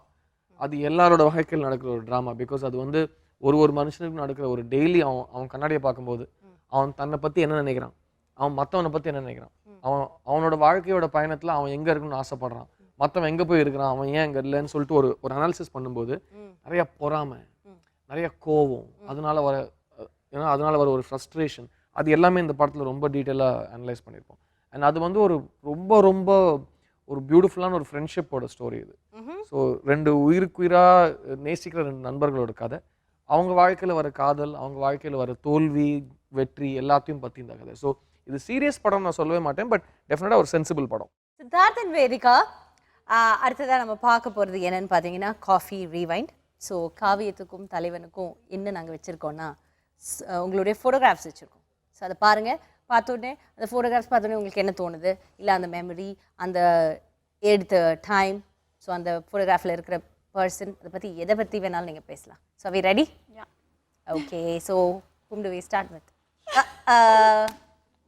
அது எல்லாரோட வாழ்க்கையில் நடக்கிற ஒரு ட்ராமா. பிகாஸ் அது வந்து ஒரு மனுஷனுக்கு நடக்கிற ஒரு டெய்லி அவன் கண்ணாடியை பார்க்கும்போது அவன் தன்னை பற்றி என்ன நினைக்கிறான், அவன் மற்றவனை பற்றி என்ன நினைக்கிறான், அவனோட வாழ்க்கையோட பயணத்தில் அவன் எங்கே இருக்கணும்னு ஆசைப்படுறான், மற்றவன் எங்கே போய் இருக்கிறான், அவன் ஏன் அங்கே இல்லைன்னு சொல்லிட்டு ஒரு அனாலிசிஸ் பண்ணும்போது நிறைய பொறாமை, நிறைய கோவம், அதனால வர ஒரு ஃப்ரஸ்ட்ரேஷன், அது எல்லாமே இந்த படத்தில் ரொம்ப டீட்டெயிலாக அனலைஸ் பண்ணியிருப்போம். அண்ட் அது வந்து ரொம்ப ஒரு பியூட்டிஃபுல்லான ஒரு ஃப்ரெண்ட்ஷிப்போட ஸ்டோரி இது. ஸோ ரெண்டு உயிருக்குயிராக நேசிக்கிற ரெண்டு நண்பர்களோட கதை, அவங்க வாழ்க்கையில் வர காதல், அவங்க வாழ்க்கையில் வர தோல்வி வெற்றி எல்லாத்தையும் பற்றி இந்த கதை. ஸோ இது சீரியஸ் படம் நான் சொல்லவே மாட்டேன், பட் டெஃபினட்டாக ஒரு சென்சிபிள் படம். சித்தார்த்தன் வேதிகா, அடுத்ததாக நம்ம பார்க்க போகிறது என்னன்னு பார்த்தீங்கன்னா காஃபி ரீவைண்ட். ஸோ காவியத்துக்கும் தலைவனுக்கும் என்ன நாங்கள் வச்சுருக்கோன்னா உங்களுடைய ஃபோட்டோகிராஃப்ஸ் வச்சுருக்கோம். ஸோ அதை பாருங்கள், பார்த்தோடனே அந்த ஃபோட்டோகிராஃப்ஸ் பார்த்தோன்னே உங்களுக்கு என்ன தோணுது, இல்லை அந்த மெமரி, அந்த எடுத்த டைம், ஸோ அந்த ஃபோட்டோகிராஃபில் இருக்கிற பர்சன், அதை பற்றி எதை பற்றி வேணாலும் நீங்கள் பேசலாம். So we ready? Okay, so whom do we start with?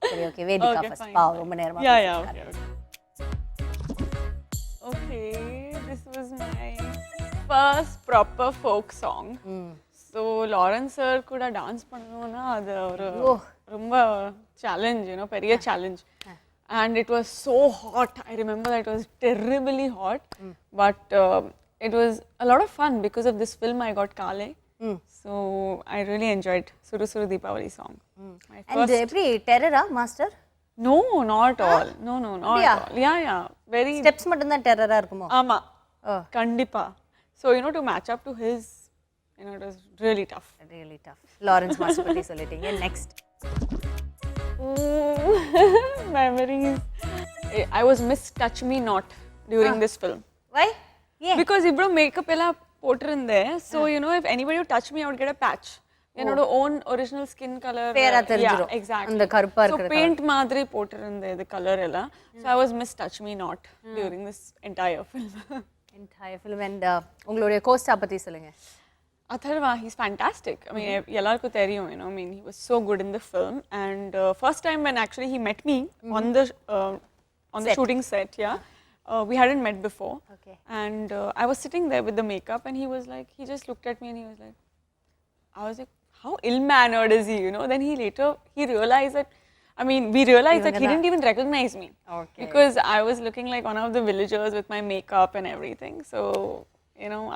சரி, ஓகே, வேதிகா ஃபர்ஸ்ட். பாவம், ரொம்ப நேரமாக. Okay, this was my first proper folk song. So Lawrence sir கூட டான்ஸ் பண்ணனும்னா அது ஒரு ரொம்ப சேலஞ்ச், you know, பெரிய challenge. And it was so hot. I remember that it was terribly hot. But it was a lot of fun because of this film. I got Kale, so I really enjoyed Suru Suru Deepavali song. My And first. எப்படி டெரரா master No, not all. No, not Yeah. at all. Yeah. Very. Steps மட்டும் தான் டெரரா இருக்குமோ? Ama. Oh. Kandipa. So to match up to his, it was really tough. Really tough. Lawrence master பத்தி சொல்லிட்டீங்க. Next. Memories. I was Miss Touch Me Not during this film. Why? Yeah. Because ibro makeup ella potirunde, so if anybody would touch me, I would get a patch. என்னோட own original skin color. பேரா தெரிஞ்சிரும். Yeah, exactly. அந்த கருப்பா So இருக்கிற paint மாதிரி போட்டிருந்த the color எல்லாம். So I was Miss Touch Me Not during this entire film. entire film. And உங்களுடைய கோஸ்டா பத்தி சொல்லுங்க. Atharva, he's fantastic. I mean, ellarku theriyum, I mean, he was so good in the film. And first time when actually he met me on the shooting set, we hadn't met before. Okay. And I was sitting there with the makeup, and he was like, he just looked at me and he was like, I was like, how ill-mannered is he? Then he realized that. I mean, we realized that he didn't even recognize me. Okay. Because I was looking like one of the villagers with my makeup and everything. So,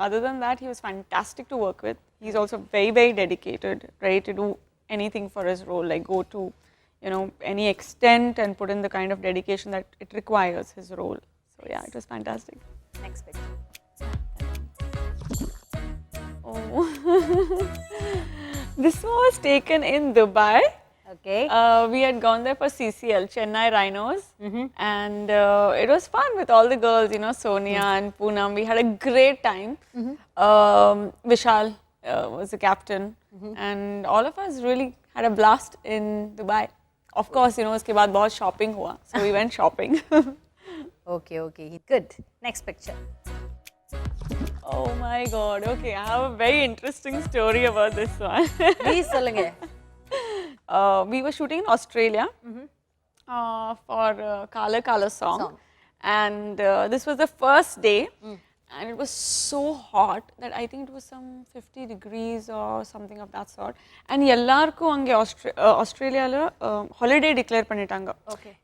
other than that, he was fantastic to work with. He's also very, very dedicated, ready to do anything for his role, like go to, any extent and put in the kind of dedication that it requires his role. So, yeah, it was fantastic. Next picture. Oh. This was taken in Dubai. Okay. We had gone there for CCL, Chennai Rhinos, and it was fun with all the girls, Sonia and Poonam. We had a great time. Vishal was the captain, and all of us really had a blast in Dubai. Of course, uske baad bahut shopping hua, so we went shopping. Okay. Good. Next picture. Oh my God. Okay, I have a very interesting story about this one. Please சொல்லுங்க. We were shooting in Australia for Kala song. And this was the first day, and it was so hot that I think it was some 50 degrees or something of that sort. And எல்லாருக்கும் அங்கே ஆஸ்திரேலியாவில் ஹாலிடே டிக்ளேர் பண்ணிட்டாங்க.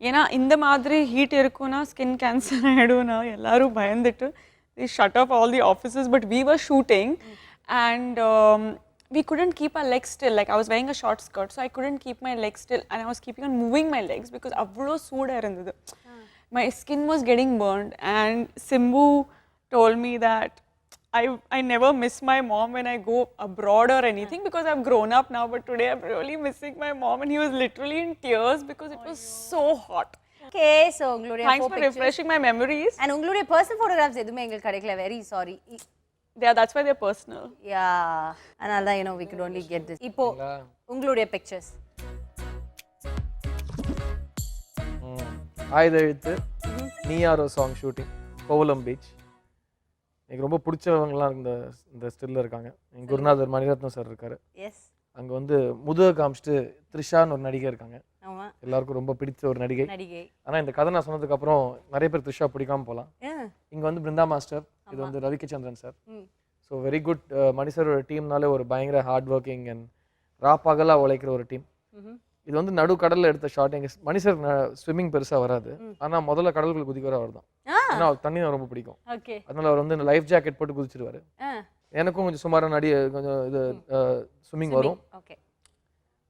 ஏன்னா இந்த மாதிரி ஹீட் இருக்குன்னா ஸ்கின் கேன்சர் ஆகிடும்னா எல்லாரும் பயந்துட்டு they shut off all the offices, but we were shooting and we couldn't keep our legs still. Like I was wearing a short skirt, so I couldn't keep my legs still, and I was keeping on moving my legs because avlo sooda irundhudu. My skin was getting burned, and Simbu told me that I never miss my mom when I go abroad or anything because I've grown up now, but today I'm really missing my mom. And he was literally in tears because it was so hot. Okay, so உங்களுடைய Thanks for refreshing my memories. And உங்களுடைய personal photographs எதுவுமே எங்களுக்கு கிடைக்கல. Very sorry. Yeah, that's why they're personal. Yeah, அதனால தான் we could only get this. இப்போ உங்களுடைய pictures. Aaytha Ezhuthu Nee Yaaro song shooting Kovalam beach. எனக்கு ரொம்ப பிடிச்சவங்கலாம் இந்த ஸ்டில்ல இருக்காங்க. எங்கள் குருநாதர் மணிரத்னம் சார் இருக்காரு. எஸ். அங்கே வந்து முதுக காமிச்சிட்டு த்ரிஷான்னு ஒரு நடிகை இருக்காங்க. ஆமாம். எல்லாருக்கும் ரொம்ப பிடிச்ச ஒரு நடிகை. ஆனால் இந்த கதை நான் சொன்னதுக்கப்புறம் நிறைய பேர் த்ரிஷா பிடிக்காம போகலாம். இங்கே வந்து பிருந்தா மாஸ்டர், இது வந்து Ravi K Chandran sir. So very good. Mani சாரோட டீம்னாலே ஒரு பயங்கர ஹார்ட் ஒர்க்கிங் அண்ட் ராப்பகலாக உழைக்கிற ஒரு டீம். இது வந்து நடு கடலில் எடுத்த ஷாட். எங்கள் மணி சார் ஸ்விம்மிங் பெருசாக வராது, ஆனால் முதல்ல கடலுக்குள்ள குதிக்கிற அவர் தான். ஏன்னா அவர் தண்ணி ரொம்ப பிடிக்கும். அதனால அவர் வந்து இந்த லைஃப் ஜாக்கெட் போட்டு குதிச்சிருவாரு. எனக்கும் கொஞ்சம் சுமாராக கொஞ்சம் இது ஸ்விம்மிங் வரும்.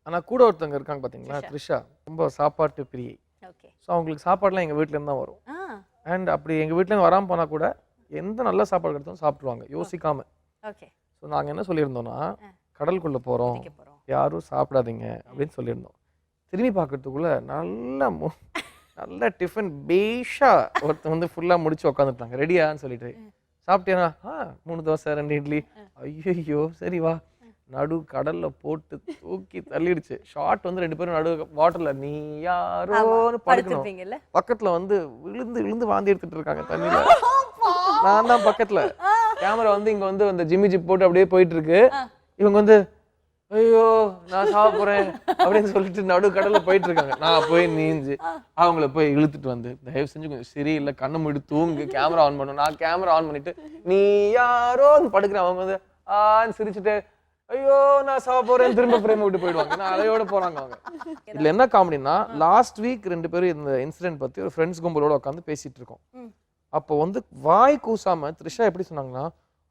ஆனால் கூட ஒருத்தவங்க இருக்காங்க பார்த்தீங்களா, த்ரிஷா, ரொம்ப சாப்பாட்டு பிரியை. ஸோ அவங்களுக்கு சாப்பாடுலாம் எங்கள் வீட்டிலேருந்து தான் வரும். அண்ட் அப்படி எங்கள் வீட்டிலேருந்து வராமல் போனால் கூட எந்த நல்ல சாப்பாடு கிடைத்தாலும் சாப்பிட்ருவாங்க யோசிக்காம. ஸோ நாங்கள் என்ன சொல்லியிருந்தோம்னா, கடலுக்குள்ளே போகிறோம், யாரும் சாப்பிடாதீங்க அப்படின்னு சொல்லியிருந்தோம். திரும்பி பார்க்கறதுக்குள்ள நல்ல டிஃபன் பேஷா ஒருத்தர் வந்து ஃபுல்லாக முடிச்சு உட்காந்துட்டாங்க. ரெடியான்னு சொல்லிட்டு சாப்பிட்டேனா 3 தோசை 2 இட்லி. ஐயோ சரி வா. நடு கடல்ல போட்டு தூக்கி தள்ளிடுச்சு. ஷார்ட் வந்து 2 பேரும் நடு வாட்டர்ல நீ யாரோன்னு படுக்கணும். பக்கத்துல வந்து விழுந்து வாந்தி எடுத்துட்டு இருக்காங்க தண்ணியில. நான் தான் பக்கத்துல. கேமரா வந்து இங்க வந்து அந்த ஜிம்மி ஜிப் போட்டு அப்படியே போயிட்டு இருக்கு. இவங்க வந்து ஐயோ நான் சாவ போறேன் அப்படின்னு சொல்லிட்டு நடு கடல்ல போயிட்டு இருக்காங்க. நான் போய் நீஞ்சு அவங்கள போய் இழுத்துட்டு வந்து, தயவு செஞ்சு கொஞ்சம் சரியில்லை, கண்ணை மூடி தூங்கு, கேமரா ஆன் பண்ணும். நான் கேமரா ஆன் பண்ணிட்டு நீ யாரோன்னு படுக்கிறேன். அவங்க வந்து சிரிச்சுட்டு ஐயோ நான் சாவ போறேன் திரும்ப பிரேம் விட்டு போயிடுவாங்க. நான் அதையோட போறாங்க அவங்க. இதுல என்ன காமெடினா, லாஸ்ட் வீக் 2 பேரும் இந்த இன்சிடென்ட் பத்தி ஒரு ஃப்ரெண்ட்ஸ் கும்பலோட உட்காந்து பேசிட்டு இருக்கோம். அப்போ வந்து வாய் கூசாம த்ரிஷா எப்படி சொன்னாங்கன்னா,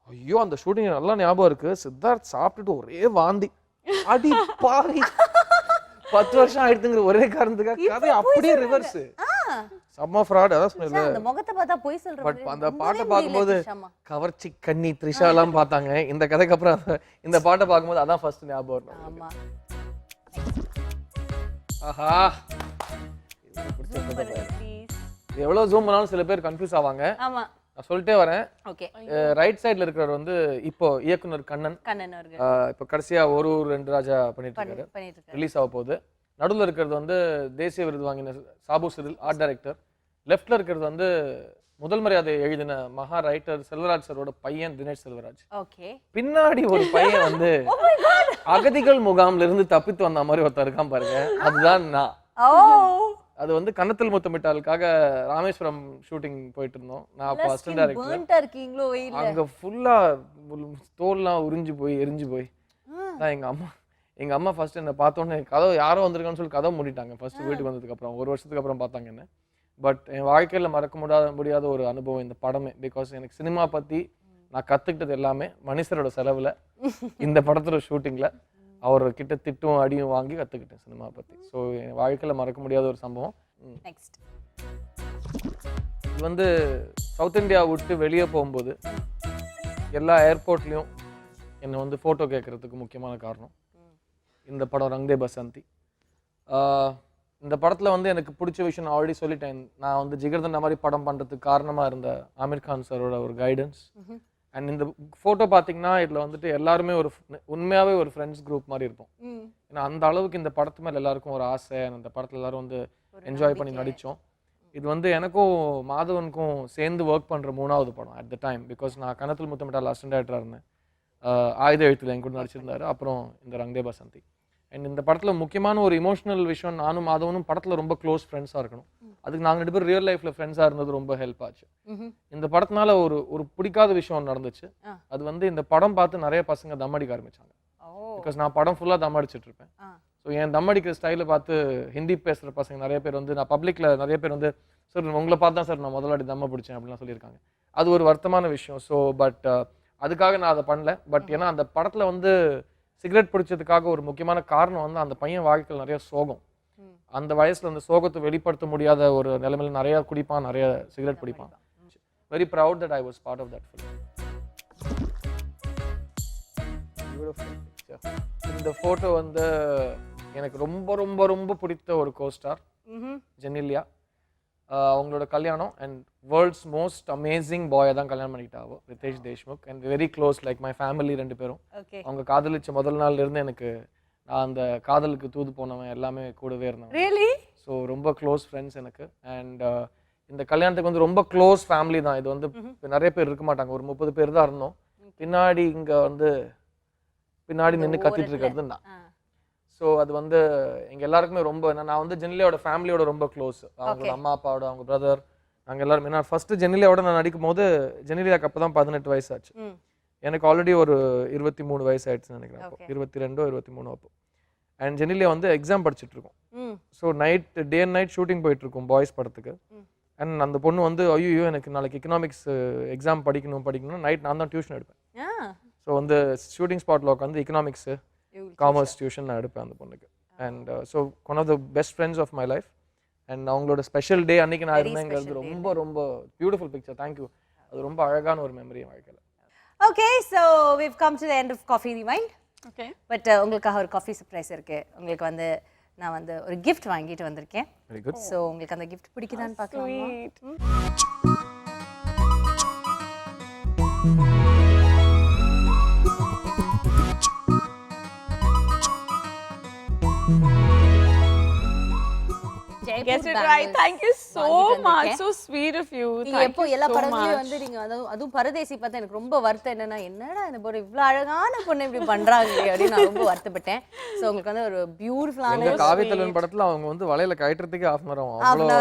ஐயோ அந்த ஷூட்டிங் நல்லா ஞாபகம் இருக்கு, சித்தார்த் சாப்பிட்டுட்டு ஒரே வாந்தி. அடி பாவி, 10 வருஷம் ஆயிடுதுங்கிற ஒரே காரணத்துக்காக கதை அப்படியே ரிவர்ஸ். செம்ம ஃப்ராட். அதான் சொன்னேன்ல, அந்த முகத்தை பார்த்தா போய் சொல்ற பட் அந்த பாட்டை பார்க்கும்போது கவர்ச்சி கண்ணி த்ரிஷா எல்லாம் பார்த்தாங்க. இந்த கதைக்கு அப்புறம் இந்த பாட்டை பார்க்கும்போது அதான் ஃபர்ஸ்ட் ஞாபகம் வரும். ஆமா. ஆஹா, எவ்வளவு ஜூம் பண்ணாலும் சில பேர் கன்ஃபியூஸ் ஆவாங்க. ஆமா, நான் சொல்லிட்டே வரேன். ஓகே. ரைட் சைடுல இருக்கிறவர் வந்து இப்போ இயக்குனர் கண்ணன். கண்ணன் அவர்கள் இப்போ கடைசியா ஒரு ரெண்டு ராஜா பண்ணிட்டு இருக்காரு, ரிலீஸ் ஆக போகுது. நடுவில் இருக்கிறது வந்து தேசிய விருது வாங்கின சாபு சிறில் ஆர்ட் டைரக்டர். லெஃப்ட்ல இருக்கிறது வந்து முதல் மரியாதை எழுதின மகா ரைட்டர் செல்வராஜ் சரோட பையன் தினேஷ் செல்வராஜ். ஓகே. பின்னாடி ஒரு பையன் வந்து அகதிகள் முகாம்ல இருந்து தப்பித்து வந்த மாதிரி ஒருத்தர் இருக்கான் பாருங்க, அதுதான் நான். அது வந்து கன்னத்தில் முத்தமிட்டாலுக்காக ராமேஸ்வரம் ஷூட்டிங் போயிட்டு இருந்தோம். நான் அப்போ அசிஸ்டன்ட் டைரக்டர். அங்க ஃபுல்லா தோல்லாம் உறிஞ்சு போய் எரிஞ்சு போய் தான் எங்க அம்மா ஃபர்ஸ்ட் என்ன பார்த்தோன்னே கதவு யாரோ வந்திருக்கான்னு சொல்லி கதவை மூடிட்டாங்க. ஃபர்ஸ்ட் வீட்டுக்கு வந்ததுக்கு அப்புறம் 1 வருஷத்துக்கு அப்புறம் பார்த்தாங்க என்ன. பட் என் வாழ்க்கையில மறக்க முடியாத ஒரு அனுபவம் இந்த படமே. பிகாஸ் எனக்கு சினிமா பத்தி நான் கத்துக்கிட்டது எல்லாமே மனுஷரோட செலவுல இந்த படத்தோட ஷூட்டிங்ல அவர்கிட்ட திட்டும் அடியும் வாங்கி கத்துக்கிட்டேன் சினிமா பத்தி. ஸோ என் வாழ்க்கையில மறக்க முடியாத ஒரு சம்பவம். இது வந்து சவுத் இந்தியா விட்டு வெளியே போகும்போது எல்லா ஏர்போர்ட்லயும் என்னை வந்து ஃபோட்டோ கேட்கறதுக்கு முக்கியமான காரணம் இந்த படம் ரங் தே பசந்தி. இந்த படத்தில் வந்து எனக்கு பிடிச்ச விஷயம் நான் ஆல்ரெடி சொல்லிட்டேன். நான் வந்து ஜிகர்தண்டா மாதிரி படம் பண்ணுறதுக்கு காரணமாக இருந்த ஆமீர் கான் சாரோட ஒரு கைடன்ஸ். அண்ட் இந்த ஃபோட்டோ பார்த்தீங்கன்னா இதில் வந்துட்டு எல்லாருமே ஒரு உண்மையாகவே ஒரு ஃப்ரெண்ட்ஸ் குரூப் மாதிரி இருப்போம். ஏன்னா அந்த அளவுக்கு இந்த படத்து மேலே எல்லாருக்கும் ஒரு ஆசை. அந்த படத்தில் எல்லாரும் வந்து என்ஜாய் பண்ணி நடித்தோம். இது வந்து எனக்கும் மாதவனுக்கும் சேர்ந்து ஒர்க் பண்ணுற 3வது படம் அட் த டைம். பிகாஸ் நான் கன்னத்தில் முத்தமிட்டால் அசிஸ்டன்ட் டைரக்டராக இருந்தேன். ஆயுத எழுத்துல என் கூட நடிச்சிருந்தாரு. அப்புறம் இந்த ரங் தே பசந்தி. அண்ட் இந்த படத்தில் முக்கியமான ஒரு இமோஷனல் விஷயம், நானும் மாதவனும் படத்தில் ரொம்ப க்ளோஸ் ஃப்ரெண்ட்ஸாக இருக்கணும். அதுக்கு நாங்கள் 2 பேரும் ரியல் லைஃப்பில் ஃப்ரெண்ட்ஸாக இருந்தது ரொம்ப ஹெல்ப் ஆச்சு. இந்த படத்தினால ஒரு பிடிக்காத விஷயம் நடந்துச்சு. அது வந்து இந்த படம் பார்த்து நிறைய பசங்க தம் அடிக்க ஆரம்பிச்சாங்க. பிகாஸ் நான் படம் ஃபுல்லாக தம் அடிச்சுட்டு இருப்பேன். ஸோ என் தம் அடிக்கிற ஸ்டைலை பார்த்து ஹிந்தி பேசுகிற பசங்க நிறைய பேர் வந்து, நான் பப்ளிக்கில் நிறைய பேர் வந்து, சார் உங்களை பார்த்து தான் சார் நான் முதலாடி தம்ம பிடிச்சேன் அப்படிலாம் சொல்லியிருக்காங்க. அது ஒரு வருத்தமான விஷயம். ஸோ பட் அதுக்காக நான் அதை பண்ணல. பட் ஏன்னா அந்த படத்தில் வந்து சிகரெட் பிடிச்சதுக்காக ஒரு முக்கியமான காரணம் வந்து அந்த பையன் வாழ்க்கையில் நிறைய சோகம். அந்த வயசுல அந்த சோகத்தை வெளிப்படுத்த முடியாத ஒரு நிலைமையில நிறைய குடிப்பான், நிறைய சிகரெட் பிடிப்பான். Very proud that I was part of that film. இந்த ஃபோட்டோ வந்து எனக்கு ரொம்ப ரொம்ப ரொம்ப பிடித்த ஒரு கோஸ்டார் ஜெனிலியா. அவங்களோட கல்யாணம் அண்ட் வேர்ல்ட்ஸ் மோஸ்ட் அமேசிங் பாயை தான் கல்யாணம் பண்ணிக்கிட்டாவோ, Riteish Deshmukh. And very close like my family. 2 பேரும் அவங்க காதலிச்ச முதல் நாள்ல இருந்து எனக்கு நான் அந்த காதலுக்கு தூது போனவன் எல்லாமே கூடவே இருந்தேன். ஸோ ரொம்ப க்ளோஸ் ஃப்ரெண்ட்ஸ் எனக்கு. அண்ட் இந்த கல்யாணத்துக்கு வந்து ரொம்ப க்ளோஸ் ஃபேமிலி தான். இது வந்து நிறைய பேர் இருக்க மாட்டாங்க, ஒரு 30 பேர் தான் இருந்தோம். பின்னாடி இங்க வந்து பின்னாடி நின்று கத்திட்டு இருக்கிறது தான். ஸோ அது வந்து எங்க எல்லாருக்குமே ரொம்ப, நான் வந்து ஜெனிலியாவோட ஃபேமிலியோட ரொம்ப க்ளோஸ். அவங்களோட அம்மா அப்பாவோட, அவங்க பிரதர், நாங்கள் எல்லாருமே. நான் ஃபர்ஸ்ட் ஜெனிலியாவோட நான் நடிக்கும் போது ஜெனிலியாக்கு அப்போ தான் 18 வயசு ஆச்சு. எனக்கு ஆல்ரெடி ஒரு 23 வயசு ஆயிடுச்சுன்னு நினைக்கிறேன். அப்போ 22 23 அப்போ. அண்ட் ஜெனிலியா வந்து எக்ஸாம் படிச்சுட்டு இருக்கோம். So day and night shooting போயிட்டு இருக்கோம் பாய்ஸ் படத்துக்கு. அண்ட் அந்த பொண்ணு வந்து ஐயோ எனக்கு நாளைக்கு எக்கனாமிக்ஸ் எக்ஸாம் படிக்கணும் நைட் நான் தான் டியூஷன் எடுப்பேன். ஸோ வந்து ஷூட்டிங் ஸ்பாட்டில் உட்காந்து எக்கனாமிக்ஸ் காமர்ஸ் டியூஷன் நான் எடுப்பேன் அந்த பொண்ணுக்கு. And so one of the best friends of my life. And அவங்களோட ஸ்பெஷல் டே அன்னைக்கு நான் இருந்தேங்கிறது ரொம்ப ரொம்ப பியூட்டிஃபுல் பிக்சர். தேங்க்யூ. அது ரொம்ப அழகான ஒரு மெமரி என் வாழ்க்கையில். Okay, so we've come to the end of Coffee Rewind. Okay. But உங்களுக்காக ஒரு காஃபி சர்ப்ரைஸ் இருக்கு. உங்களுக்கு வந்து நான் வந்து ஒரு gift வாங்கிட்டு வந்திருக்கேன். Very good. So உங்களுக்கு அந்த gift பிடிக்குதான்னு பார்க்கலாமா? Guess it right. Thank you so much. So sweet of you. நீங்க எப்போ எல்லா படங்களையும் வந்து நீங்க அதுவும் பரதேசி பார்த்தா எனக்கு ரொம்ப வருத்தம் என்னன்னா இந்த பொண்ணு இவ்வளவு அழகான பொண்ணு இப்படி பண்றாங்க அப்படின்னு நான் ரொம்ப வருத்தப்பட்டேன். சோ உங்களுக்கு வந்து ஒரு பியூட்டிஃபுல்லான காவியத்தலன் படத்துல அவங்க வந்து வளையல கயற்றதுக்கு half an hour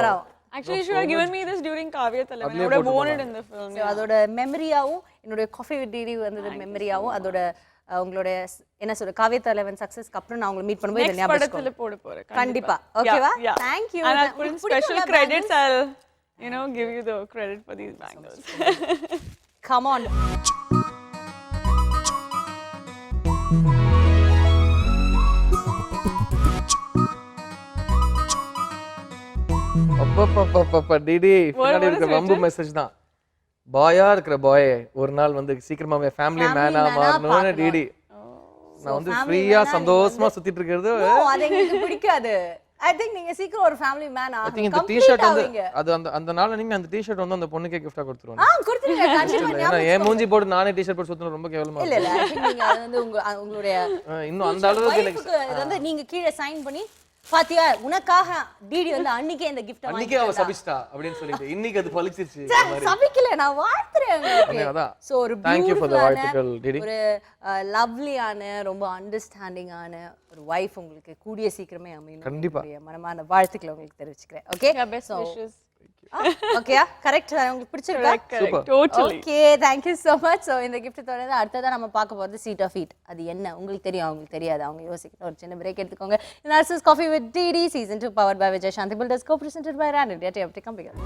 ஆகும். Actually, you should have given me this during Kavyathalam. I would have worn it in the film. So அதோட மெமரியாவும் என்னோட காஃபி வித் டிடி வந்தது மெமரியாவும் அதோட உங்களோட என்ன சொல்ற காவியத்தலவன் சக்சஸ்க்கு அப்புறம் நான் உங்களை மீட் பண்ணும்போது இந்த ஞாபகம் படத்துல போட போறேன் கண்டிப்பா. ஓகேவா? Thank you. And I'll put in special credits. you know, give you the credit for these bangles. Come on. அப்பப்பப்பப்ப டிடி பின்னாடி இருக்கிற வம்பு மெசேஜ் தான். பாயா இருக்கிற பாய் ஒரு நாள் வந்து சீக்கிரமாவே ஃபேமிலி மேனா மாறணும்னு டிடி. நான் வந்து ஃப்ரீயா சந்தோஷமா சுத்திட்டு இருக்கிறது. அது எனக்கு பிடிக்காது. I think நீங்க சீக்கிரம் ஒரு ஃபேமிலி மேன் I ஆகணும். think இந்த டீ-ஷர்ட் வந்து அது அந்த நாள்ல நீங்க அந்த டீ-ஷர்ட் வந்து அந்த பொண்ணுக்கே gift-ஆ கொடுத்துருவாங்க. கொடுத்துருங்க கண்டிப்பா. ஏன்னா ஏன் மூஞ்சி போட்டு நானே டீ-ஷர்ட் போட்டு சுத்தணும் ரொம்ப கேவலமா இல்ல இல்ல I think நீங்க அது வந்து உங்களுடைய இன்னும் அந்த அளவுக்கு எனக்கு wife-க்கு வந்து நீங்க கீழ சைன் பண்ணி பாத்தியா உனக்காக டிடி வந்து அன்னைக்கே இந்த gift அன்னைக்கே அவ சபிச்சிட்டா அப்படினு சொல்லிட்டு இன்னைக்கு அது பலிச்சிருச்சு. சபிக்கல நான் வாழ்த்துறேன் உங்களுக்கு. அதான். சோ ஒரு Thank you for the பியூட்டிஃபுல்லான வாழ்த்துக்கள் டிடி. ஒரு லவ்லியான ரொம்ப அண்டர்ஸ்டாண்டிங்கான ஒரு வைஃப் உங்களுக்கு கூடிய சீக்கிரமே அமையணும். கண்டிப்பா. மனமான வாழ்த்துக்களை உங்களுக்கு தெரிவிச்சுக்கிறேன். Okay Yeah, best wishes. ஓகேயா கரெக்ட் உங்களுக்கு பிடிச்சிருக்கா? Correct. Totally. Okay thank you so much. So இந்த gift தொடர்ந்து அடுத்ததா நம்ம பார்க்க போகிறது சீட் ஆஃப் ஹீட். அது என்ன உங்களுக்கு தெரியும் அவங்களுக்கு தெரியாது அவங்க யோசிக்கிற ஒரு சின்ன பிரேக் எடுத்துக்கோங்க. Narasu's coffee with DD season 2 powered by Vijay Shanthi builders co presented by ரான் இந்தியா டிஎம்டி கம்பிகள்.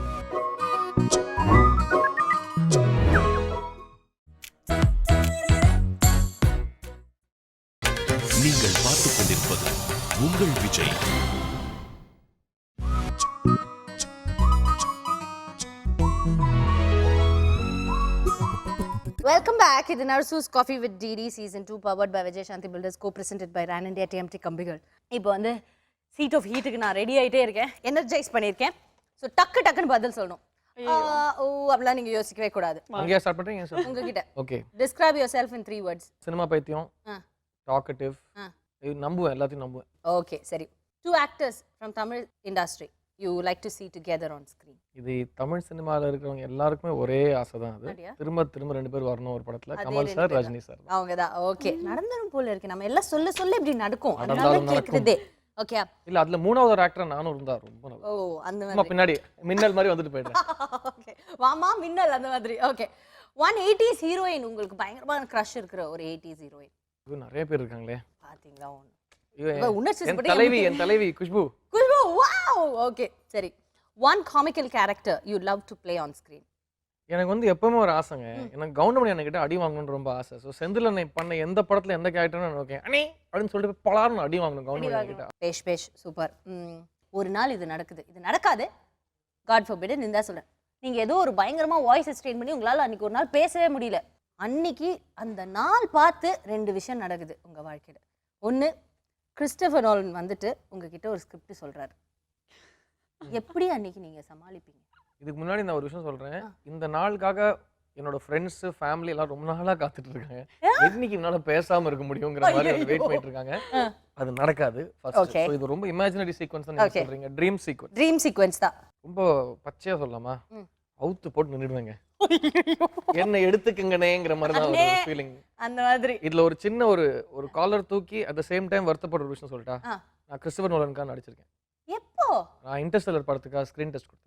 நீங்கள் பார்த்துக் கொண்டிருப்பது உங்கள் விஜய். Welcome back. இது Narasu's coffee with DD season 2 powered by Vijay Shanthi builders co presented by ரான் இந்தியா டிஎம்டி கம்பிகள். இப்போ வந்து சீட் ஆஃப் ஹீட்டுக்கு நான் ரெடி ஆகிட்டே இருக்கேன், எனர்ஜைஸ் பண்ணியிருக்கேன். ஸோ டக்குன்னு பதில் சொல்லணும். ஓ அப்படிலாம் நீங்கள் யோசிக்கவே கூடாது. அங்கேயே ஸ்டார்ட் பண்ணுறீங்க சார் உங்ககிட்ட okay. Describe your self in 3 words. Cinema பைத்தியம், டாக்கட்டிவ், நம்புவேன் எல்லாத்தையும் நம்புவேன். ஓகே சரி. 2 actors from Tamil industry you like to see together on screen. இது தமிழ் சினிமாவில் இருக்கிறவங்க எல்லாருக்குமே ஒரே ஆசை தான். அது அப்படியா? திரும்ப 2 பேர் வரணும் ஒரு படத்துல. அதே கமல் 2 சார், பேர் ரஜினி சார். அவங்க தான். ஓகே நடந்துரும் போல இருக்கு. நம்ம எல்லாம் சொல்ல இப்படி நடக்கும். அதனால நடந்தாலும் கேக்குறதே. ஓகே இல்ல அதுல 3வது ஒரு ஆக்டர் நானும் இருந்தா ரொம்ப நல்லா. ஓ அந்த சும்மா மாதிரி. பின்னாடி மின்னல் மாதிரி வந்துட்டு போயிடுறேன். ஓகே வாமா மின்னல் அந்த மாதிரி. ஓகே 180s ஹீரோயின் உங்களுக்கு பயங்கரமான கிரஷ் இருக்கிற ஒரு 80s ஹீரோயின். இது நிறைய பேர் இருக்காங்களே. பாத்தீங்களா ஒன்னு. ஐயோ, உணர்ச்சி என் தலைவி குஷ்பு. குஷ்பு வாவ். ஓகே சரி. One comical character you love to play on screen. எனக்கு வந்து எப்பவுமே ஒரு ஆசைங்க. எனக்கு கவுண்டமணி அண்ணன் கிட்ட அடி வாங்கணும்னு ரொம்ப ஆசை. ஸோ செந்தில் அண்ணன் பண்ண எந்த படத்துல எந்த கேரக்டர்னு ஓகே அண்ணே அப்படின்னு சொல்லிட்டு பலாருன்னு அடி வாங்கணும் கவுண்டமணி அண்ணன் கிட்ட. பேஷ் சூப்பர். ஒரு நாள் இது நடக்குது, இது நடக்காது, காட் forbid இருந்தா சொல்றேன். நீங்க ஏதோ ஒரு பயங்கரமா வாய்ஸ் ஸ்ட்ரெயின் பண்ணி உங்களால அன்னைக்கு ஒரு நாள் பேசவே முடியல. அன்னைக்கு அந்த நாள் பார்த்து 2 விஷயம் நடக்குது உங்க வாழ்க்கையில. ஒன்னு கிறிஸ்டோபர் நோலன் வந்துட்டு உங்ககிட்ட ஒரு ஸ்கிரிப்ட் சொல்றாரு. எப்படி அன்னைக்கு நீங்க சமாளிப்பீங்க? இதுக்கு முன்னாடி நான் ஒரு விஷயம் சொல்றேன். இந்த நாளுக்காக என்னோட ஃப்ரெண்ட்ஸ் ஃபேமிலி எல்லாம் ரொம்ப நாளா காத்துட்டு இருக்காங்க. என்னைக்கு என்னால பேசாம இருக்க முடியுங்கிற மாதிரி வெயிட் பண்ணிட்டு இருக்காங்க. அது நடக்காது ஃபர்ஸ்ட். சோ இது ரொம்ப இமேஜினரி சீக்வென்ஸ் நீங்க சொல்றீங்க. ட்ரீம் சீக்வென்ஸ் தான். ரொம்ப பச்சையா சொல்லலாமா? அவுத்து போட்டு நின்னுடுவேங்க. என்ன எடுத்துக்கங்கனேங்கிற மாதிரி தான் ஒரு ஃபீலிங். அந்த மாதிரி இதுல ஒரு சின்ன ஒரு காலர் தூக்கி அட் தி சேம் டைம் வருத்தப்படுற ஒரு விஷயம் சொல்லிட்டா. நான் கிறிஸ்டோபர் நோலனுக்காக நடிச்சிருக்கேன். எப்போ? நான் இன்டர்ஸ்டெல்லர் படத்துக்காக ஸ்கிரீன் டெஸ்ட் கொடுத்தேன்.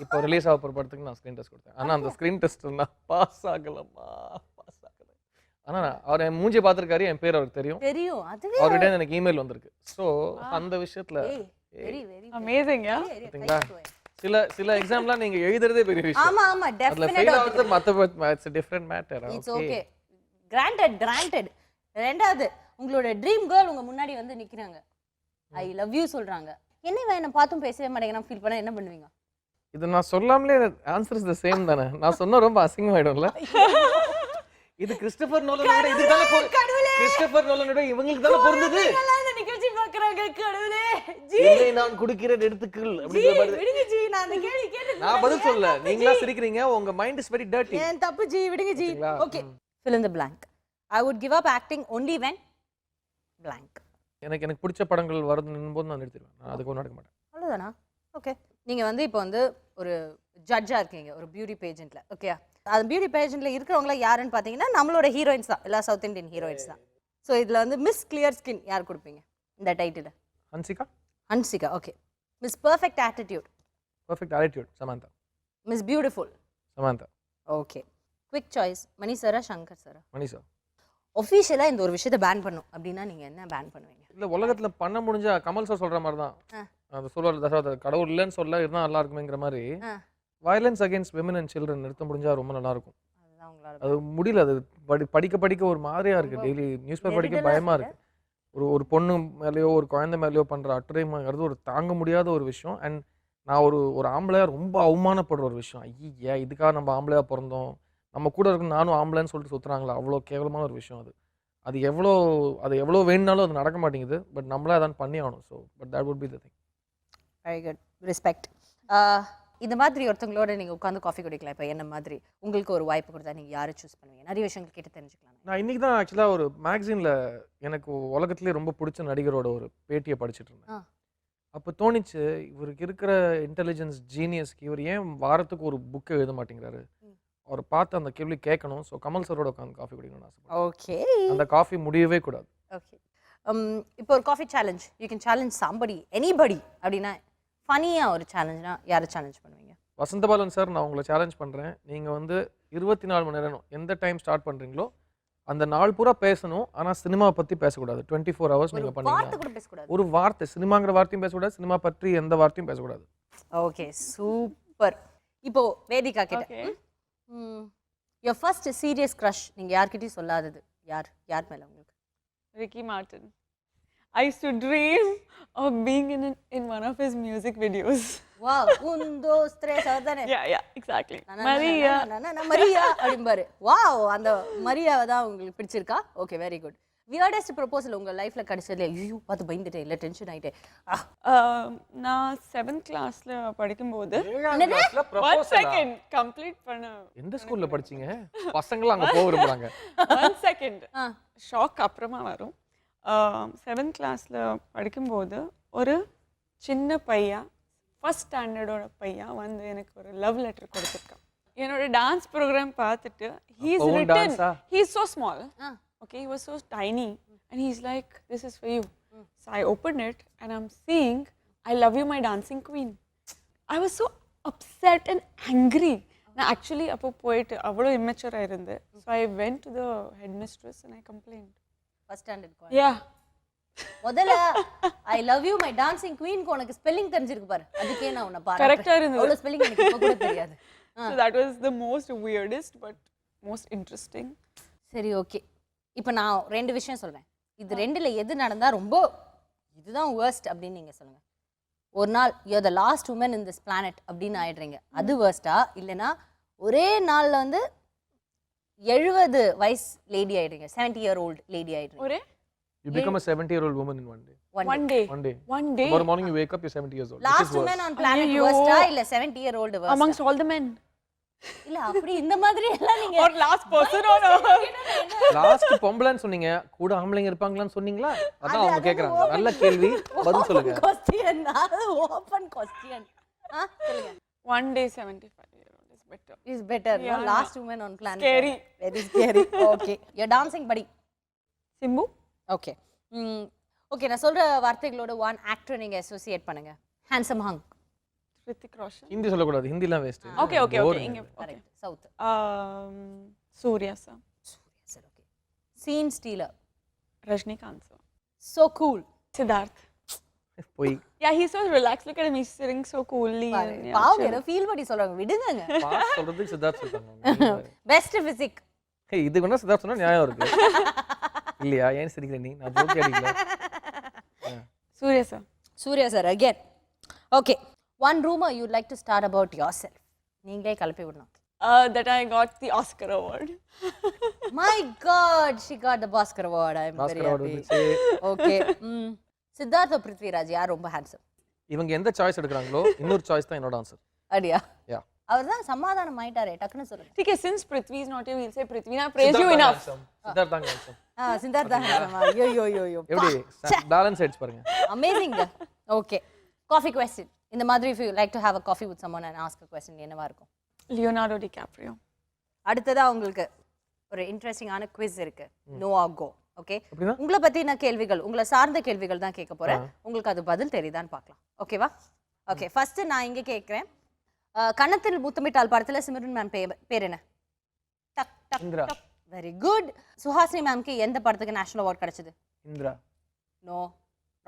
இப்போ ரிலீஸ் ஆக போற படத்துக்கு நான் ஸ்கிரீன் டெஸ்ட் கொடுத்தேன். ஆனா அந்த ஸ்கிரீன் டெஸ்ட் நான் பாஸ் ஆகல. ஆனா அவர் என் மூஞ்சி பார்த்திருக்காரு, என் பேர் அவருக்கு தெரியும். அதுவே அவர்கிட்ட எனக்கு இமெயில் வந்திருக்கு. சோ அந்த விஷயத்துல வெரி வெரி Amazing, yeah. பாத்தீங்களா? சில எக்ஸாம்லாம் நீங்க எழுதுறதே பெரிய விஷயம். ஆமா அதுல டெஃபினட்டா ஃபெயில் ஆகுறது மத்த it's a different matter. It's okay. Granted. ரெண்டாவது உங்களோட ட்ரீம் கேர்ள் உங்க முன்னாடி வந்து நிக்கிறாங்க. ஐ லவ் யூ சொல்றாங்க. என்ன என்ன பார்த்தும் பேசவே மாட்டேங்கிறான் ஃபீல் பண்ண என்ன பண்ணுவீங்க? இது நான் சொல்லாமலே ஆன்சர் இஸ் தி சேம் தானே. நான் சொன்னா ரொம்ப அசிங்கமாயிடும்ல. இது கிறிஸ்டோபர் நோலனோட இதுதானே கிறிஸ்டோபர் நோலனோட இவங்களுக்கு தானே பொருந்தது. இந்த நிகழ்ச்சி பார்க்கறாங்க கடவுளே. ஜி இல்லை நான் குடிக்கிறேன் எடுத்துக்கள் அப்படிங்கிற மாதிரி. விடுங்க ஜி நான் அந்த கேள்வி கேட்டது. நான் பதில் சொல்ல. நீங்களா சிரிக்கிறீங்க. உங்க மைண்ட் இஸ் வெரி டர்ட்டி. ஏன் தப்பு ஜி விடுங்க G. Okay fill in the blank. I would give up acting only when blank. எனக்கு பிடிச்ச படங்கள் வரதுன்னு போது நான் நிறுத்திடுவேன். நான் அதுக்கு நடக்க மாட்டேன். அவ்வளவுதானா? ஓகே. நீங்க வந்து இப்போ வந்து ஒரு ஜட்ஜா இருக்கீங்க ஒரு பியூட்டி பேஜென்ட்ல. ஓகே. அந்த பியூட்டி பேஜென்ட்ல இருக்கிறவங்க யாருன்னு பாத்தீங்கன்னா நம்மளோட ஹீரோயின்ஸ் தான். எல்லா சவுத் இந்தியன் ஹீரோயின்ஸ் தான். சோ இதுல வந்து மிஸ் கிளியர் ஸ்கின் யார் கொடுப்பீங்க இந்த title? Hansika. Okay. Miss perfect attitude. Samantha. Miss beautiful. Samantha. Okay. Quick choice Mani Sara Shankar Sara? Mani sir. ஒஃபிஷியலா இந்த ஒரு விஷயத்தை பேன் பண்ணும் அப்படின்னா நீங்க என்ன பேன் பண்ணுவீங்க? இல்ல உலகத்துல பண்ண முடிஞ்சா கமல் சார் சொல்ற மாதிரி தான். அந்த சொல்வார் கடவுள் இல்லைன்னு சொல்ல இருந்தால் நல்லா இருக்குமேங்கிற மாதிரி violence against women and children நிறுத்த முடிஞ்சா ரொம்ப நல்லா இருக்கும். அதுதான் உங்களால அது முடியல. அது படிக்க ஒரு மாதிரியா இருக்கு. டெய்லி நியூஸ் பேப்பர் படிக்க பயமா இருக்கு. ஒரு பொண்ணு மேலேயோ ஒரு குழந்தை மேலேயோ பண்ற அட்டுரைங்கிறது ஒரு தாங்க முடியாத ஒரு விஷயம். அண்ட் நான் ஒரு ஆம்பளையா ரொம்ப அவமானப்படுற ஒரு விஷயம். ஐயா இதுக்காக நம்ம ஆம்பளையா பிறந்தோம், நம்ம கூட இருக்கு நானும் ஆம்பளைன்னு சொல்லிட்டு சுத்துறாங்களா, அவ்வளோ கேவலமான ஒரு விஷயம் அது. அது எவ்வளோ வேணுனாலும் அது நடக்க மாட்டேங்குது. பட் நம்மளே அதான் பண்ணி ஆகணும். So but that would be the thing. Very good, respect. இந்த மாதிரி ஒருத்தவங்களோட நீங்கள் உட்காந்து காஃபி குடிக்கலாம். இப்போ என்ன மாதிரி உங்களுக்கு ஒரு வாய்ப்பு கொடுத்தா நீங்கள் யாரை சூஸ் பண்ணுவீங்க? நிறைய விஷயங்கள் கேட்டு தெரிஞ்சுக்கலாம். நான் இன்னைக்கு தான் ஆக்சுவலாக ஒரு மேக்சினில் எனக்கு உலகத்துலேயே ரொம்ப பிடிச்ச நடிகரோட ஒரு பேட்டியை படிச்சுட்டு இருந்தேன். அப்போ தோணிச்சு, இவருக்கு இருக்கிற இன்டெலிஜென்ஸ் ஜீனியஸ்க்கு இவர் ஏன் வாரத்துக்கு ஒரு புக்கை எழுத மாட்டேங்கிறாரு. அவரை பார்த்து அந்த கேள்வி கேட்கணும். ஸோ கமல் சரோட உட்காந்து காஃபி குடிக்கணும்னு ஆசைப்படுறேன். ஓகே, அந்த காஃபி முடியவே கூடாது. ஓகே. இப்போ ஒரு coffee challenge, you can challenge somebody anybody அப்படின்னா ஃபனியாக ஒரு சேலஞ்ச்னா யாரை சேலஞ்ச் பண்ணுவீங்க? வசந்தபாலன் சார், நான் உங்களை சேலஞ்ச் பண்ணுறேன். நீங்கள் வந்து 24 மணி நேரம் எந்த டைம் ஸ்டார்ட் பண்ணுறீங்களோ அந்த நாள் பூரா பேசணும். ஆனால் சினிமாவை பற்றி பேசக்கூடாது. 24 ஹவர்ஸ் நீங்கள் வார்த்தை கூட பண்ணீங்க. பேசக்கூடாது. ஒரு வார்த்தை, சினிமாங்கிற வார்த்தையும் பேசக்கூடாது, சினிமா பற்றி எந்த வார்த்தையும் பேசக்கூடாது. Okay, super. இப்போ வேதிகா கிட்ட your first serious crush நீங்க யார்கிட்டயும் சொல்லாதது யார் மேல உங்களுக்கு? Ricky Martin. I used to dream of being in one of his music videos. Wow, un dos tres அவர்தானே? Yeah, exactly. Maria. Maria அப்படிம்பாரு. வாவ், அந்த மரியாவை தான் உங்களுக்கு பிடிச்சிருக்கா? Okay, very good. Weirdest proposal உங்க லைஃப்ல கிடைச்சதுல ஐயோ பார்த்து பயந்துட்டேன், இல்லை டென்ஷன் ஆயிட்டேன். நான் 7th கிளாஸ்ல படிக்கும்போது Proposal ஆ? செகண்ட் கம்ப்ளீட் பண்ண. எந்த ஸ்கூல்ல படிச்சீங்க? பசங்களாம் அங்க போக விரும்புறாங்க. 1 செகண்ட் ஷாக் அப்புறமா வரும். 7th கிளாஸ்ல படிக்கும்போது ஒரு சின்ன பையன், ஃபர்ஸ்ட் ஸ்டாண்டர்டோட பையன் வந்து எனக்கு ஒரு லவ் லெட்டர் கொடுத்துருக்கான். என்னோட டான்ஸ் ப்ரோக்ராம் பார்த்துட்டு he's so small. Okay, he was so tiny and he's like, this is for you. So I opened it and I'm seeing, I love you my dancing queen. I was so upset and angry. நான் actually அப்போ போயிட்டு அவ்வளோ immature ஆயிருந்தேன். So I went to the headmistress and I complained. First standard. Yeah. முதல்ல I love you my dancing queen உனக்கு ஸ்பெல்லிங் தெரிஞ்சிருக்கு பாரு, அதுக்கே நான் உன்னை பாரு. கரெக்டா இருந்தது. அவ்வளோ ஸ்பெல்லிங் எனக்கு இப்போ கூட தெரியாது. So that was the most weirdest but most interesting. சரி, ஓகே. இப்போ நான் 2 விஷயம் சொல்றேன். இது ரெண்டுல எது நடந்தா ரொம்ப இதுதான் worst அப்படின்னு நீங்க சொல்லுங்க. ஒரு நாள் you are the last woman in this planet அப்படின்னு ஆயிடுறீங்க, அது worst-ஆ? இல்லைன்னா ஒரே நாள்ல வந்து 70 வயசு லேடி ஆயிடுறீங்க, 70-year-old லேடி ஆயிடுறீங்க. ஒரே You become a 70-year-old woman in one day. One day. Tomorrow morning you wake up, you're 70 years old. Last woman on planet worst-ஆ இல்ல 70-year-old worst? Amongst all the men. இல்ல அப்படி இந்த மாதிரி எல்லாம் நீங்க Or last person or last பொம்பளைன்னு சொன்னீங்க, கூட ஆம்பளைங்க இருப்பாங்களான்னு சொன்னீங்களா? அதான் அவங்க கேக்குறாங்க. நல்ல கேள்வி, பதில் சொல்லுங்க. क्वेश्चन அது ஓபன் क्वेश्चन. சொல்லுங்க. One day 75-year-old is better. Is better. Yeah, No, last woman on planet. Scary. Very scary. Okay. Your dancing buddy. Simbu. Okay. Okay, நான் சொல்ற வார்த்தைகளோட one actor நீங்க அசோசியேட் பண்ணுங்க. Handsome hunk. Hrithik Roshan. Hindi சொல்லக்கூடாது, ஹிந்திலாம் waste. Okay. Inge. Correct. South. Surya sir. Surya sir. Okay. Scene stealer. Rajnikant sir. So cool. Siddharth. போய் Yeah, he's so relaxed. Look at him, he's sitting so coolly. and, yeah, பாவம் chill. ஏதோ ஃபீல் பண்ணி சொல்றாங்க, விடுங்க. பாஸ் சொல்றதுக்கு சித்தார்த் சொல்றாங்க. Best physique. ஹே, இது வேணா சித்தார்த் சொன்னா நியாயம் இருக்கு. இல்லையா? ஏன் சிரிக்கிற நீ? நான் ஜோக் அடிக்கல. Surya sir. Surya sir again. Okay. One rumor you'd like to start about yourself. நீங்களே கலப்பி விடணும். That I got the Oscar award. My God, she got the Bhaskar award. I'm very Bhaskar award happy. வந்துச்சு. Okay. சித்தார்த் பிருத்விராஜ் யார் ரொம்ப ஹேண்ட்ஸம்? இவங்க எந்த சாய்ஸ் எடுக்கறாங்களோ இன்னொரு சாய்ஸ் தான் என்னோட ஆன்சர். அடியா? யா. அவர் தான் சமாதானம் ஆயிட்டாரே, டக்குன்னு சொல்லுங்க. Okay, since Prithvi is not here, we'll say Prithvi. Now praise you enough. Siddharth தாங்க ஆன்சர். சித்தார்த் தான் ஹேண்ட்ஸம். ஐயோ. எப்படி பேலன்ஸ் ஆயிடுச்சு பாருங்க. அமேசிங். ஓகே. Coffee question. இந்த மாதிரி if you like to have a coffee with someone and ask a question என்னவா இருக்கும்? Leonardo DiCaprio. அடுத்ததா உங்களுக்கு ஒரு இன்ட்ரெஸ்டிங்கான குவிஸ் இருக்கு. நோ ஆர் கோ. ஓகே. அப்படினா உங்களை பத்தின கேள்விகள், உங்களை சார்ந்த கேள்விகள் தான் கேட்க போறேன். உங்களுக்கு அது பதில் தெரியுதான்னு பார்க்கலாம். ஓகேவா? ஓகே. ஃபர்ஸ்ட் நான் இங்க கேக்குறேன். கணத்தில் முத்தமிட்டால் படத்துல சிம்ரன் மேம் பேர் என்ன? டக் டக் இந்திரா. Very good. சுஹாசினி மேம்க்கு எந்த படத்துக்கு நேஷனல் அவார்ட் கிடைச்சது? இந்திரா. No,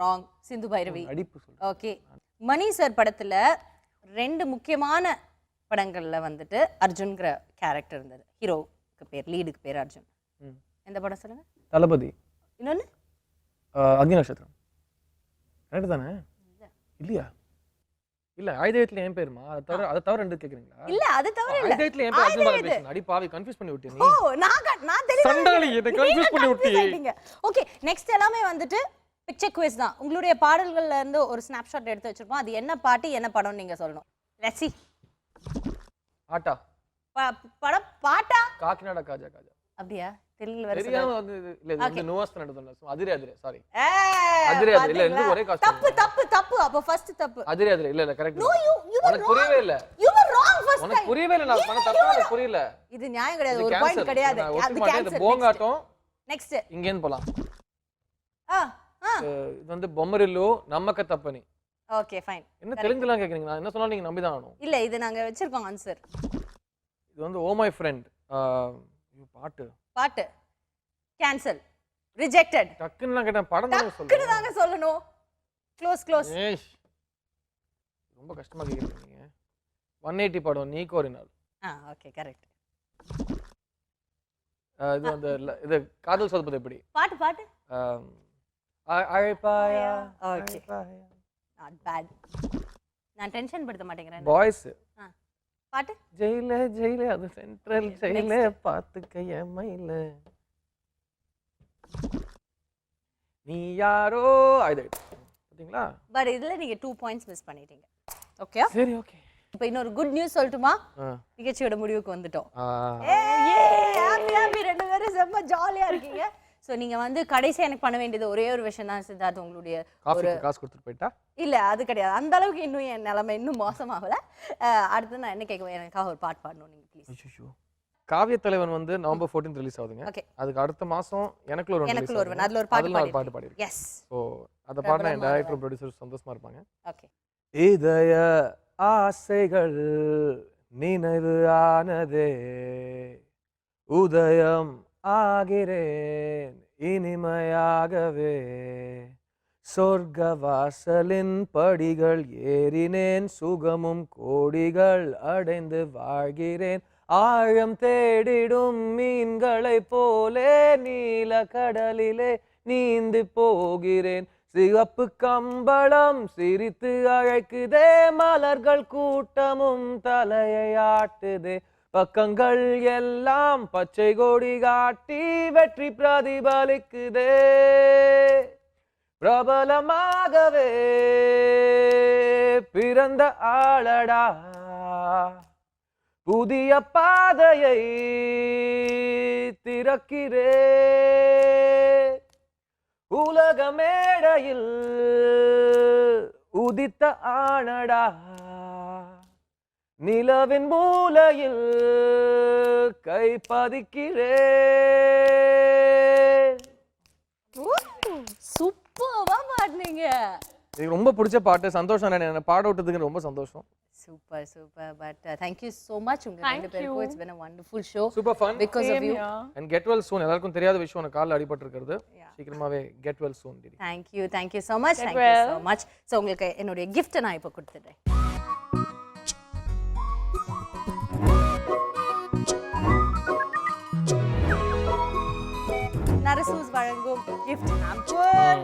wrong. சிந்து பைரவி. அடிப்பு சொல்ற. ஓகே. மணி சார் படத்துல 2 முக்கியமான படங்கள்ல வந்துட்டு அர்ஜுன்கிற கேரக்டர் இருந்தது. ஹீரோக்கு பேர், லீடுக்கு பேர் அர்ஜுன். எந்த படம் சொல்லுங்க? தளபதி. இன்னொன்னு அக்னி நட்சத்திரம். கரெக்ட் தானே? இல்லையா? இல்ல ஆயுதத்துல என் பேருமா? அதை தவிர 2 கேக்குறீங்களா? இல்ல அது தவிர இல்ல. ஆயுதத்துல என் பேர் அர்ஜுன் பாலகிருஷ்ணன். அடி பாவி, கன்ஃபியூஸ் பண்ணி விட்டீங்க. ஓ நான் தெளிவா சண்டாளி, இத கன்ஃபியூஸ் பண்ணி விட்டீங்க. ஓகே, நெக்ஸ்ட் எல்லாமே வந்துட்டு பிக்சர் குவிஸ் தான். உங்களுடைய பாடல்கள்ல இருந்து ஒரு ஸ்னாப்ஷாட் எடுத்து வச்சிருப்போம். அது என்ன பாட்டு என்ன படம் நீங்க சொல்லணும். Let's see. ஆட்டா. படம் பாட்டா? காக்கிநாடா காஜா காஜா. அப்படியா? தெலுங்குல வேற தெரியாம வந்து இல்ல இது வந்து நோவாஸ்தான் எடுத்தோம். அதிரே சாரி. ஏய் அதிரே இல்ல ரெண்டு ஒரே காஸ்ட். தப்பு. அப்ப ஃபர்ஸ்ட் தப்பு. அதிரே இல்ல கரெக்ட். No, you உனக்கு புரியவே இல்ல. You were wrong first time. உனக்கு புரியவே இல்ல. நான் பண்ண தப்பா எனக்கு புரியல. இது நியாயம் கிடையாது. ஒரு பாயிண்ட் கிடையாது. அது கேன்சல். போங்காட்டம். நெக்ஸ்ட் இங்க இருந்து போலாம். இது வந்து பொம்மரில்லு நமக்க தப்பனி. Okay fine. என்ன தெலுங்குலாம் கேக்குறீங்க? நான் என்ன சொன்னா நீங்க நம்பி தான் ஆகணும். இல்ல இது நாங்க வெச்சிருக்கோம் ஆன்சர். இது வந்து ஓ மை ஃப்ரெண்ட். பாட்டு கேன்சல். ரிஜெக்டட். டக்குன்னு நான் கேட்டேன் படம் தான் சொல்லுங்க. டக்குன்னு தாங்க சொல்லணும். க்ளோஸ். ஏஷ். ரொம்ப கஷ்டமா கேக்குறீங்க. 180 படம் நீ கோரினால். Okay correct. இது வந்து இது காதல் சொல்வது எப்படி? பாட்டு. அழைப்பாயா. ஓகே. Not bad. நான் டென்ஷன் படுத்த மாட்டேங்கிறேன். பாய்ஸ். பாட்டு. ஜெயிலே அது சென்ட்ரல் ஜெயிலே பாத்துக்கைய மயில. நீ யாரோ ஐதே. பாத்தீங்களா? பட் இதுல நீங்க 2 பாயிண்ட்ஸ் மிஸ் பண்ணிட்டீங்க. ஓகே? சரி ஓகே. இப்போ இன்னொரு குட் நியூஸ் சொல்லட்டுமா? நிகழ்ச்சியோட முடிவுக்கு வந்துட்டோம். ஹாப்பி 2 பேரும் செம்ம ஜாலியா இருக்கீங்க. சோ நீங்க வந்து கடைசி எனக்கு பண்ண வேண்டியது ஒரே ஒரு விஷயம் தான் சித்தார்த். உங்களுடைய காஃபி காசு கொடுத்துட்டு போயிட்டா? இல்ல அது கிடையாது. அந்த அளவுக்கு இன்னும் என் நிலைமை இன்னும் மோசமாகல. அடுத்து நான் என்ன கேட்குவேன், எனக்காக ஒரு பாட்டு பாடணும் நீங்க ப்ளீஸ். ஐயோ. காவிய தலைவன் வந்து நவம்பர் 14 ரிலீஸ் ஆகுதுங்க. அதுக்கு அடுத்த மாசம் எனக்குள்ள ஒருவன் அதுல ஒரு பாட்டு பாடிருக்கேன். எஸ். சோ அத பாடுற என் டைரக்டர் ப்ரொடியூசர் சந்தோஷமா இருப்பாங்க. ஓகே. இதய ஆசைகள் நினைவு ஆனதே, உதயம் ஆகிறேன் இனிமையாகவே, சொர்க்க வாசலின் படிகள் ஏறினேன், சுகமும் கோடிகள் அடைந்து வாழ்கிறேன், ஆழம் தேடிடும் மீன்களை போலே நீல கடலிலே நீந்தி போகிறேன், சிவப்பு கம்பளம் சிரித்து அழைக்குதே, மலர்கள் கூட்டமும் தலையை ஆட்டுதே, பக்கங்கள் எல்லாம் பச்சை கொடி காட்டி வெற்றி பிரதிபலிக்குதே, பிரபலமாகவே பிறந்த ஆளடா, புதிய பாதையை திறக்கிறே, உலக மேடையில் உதித்த ஆனடா, நிலவின் மூலையில் கை பதிக்கிறே. சூப்பரா பாடுனீங்க. எனக்கு ரொம்ப பிடிச்ச பாட்டு. சந்தோஷம், என்ன பாட விட்டதுக்கு ரொம்ப சந்தோஷம். Super. But thank you so much. உங்க ரெண்டு பேருக்கும் it's been a wonderful show. Super fun. Because of you. And get well soon. எல்லாருக்கும் தெரியாத விஷயம், எனக்கு கால்ல அடிபட்டு இருக்குது. சீக்கிரமாவே get well soon DD. Thank you so much. Thank you so much. So உங்களுக்கு என்னோட gift நான் இப்ப கொடுத்துறேன். நரசூஸ் வழங்கும் gift hamper.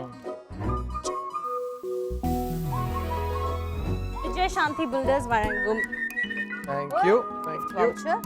Vijay Shanthi filters வழங்கும் Thank you. voucher.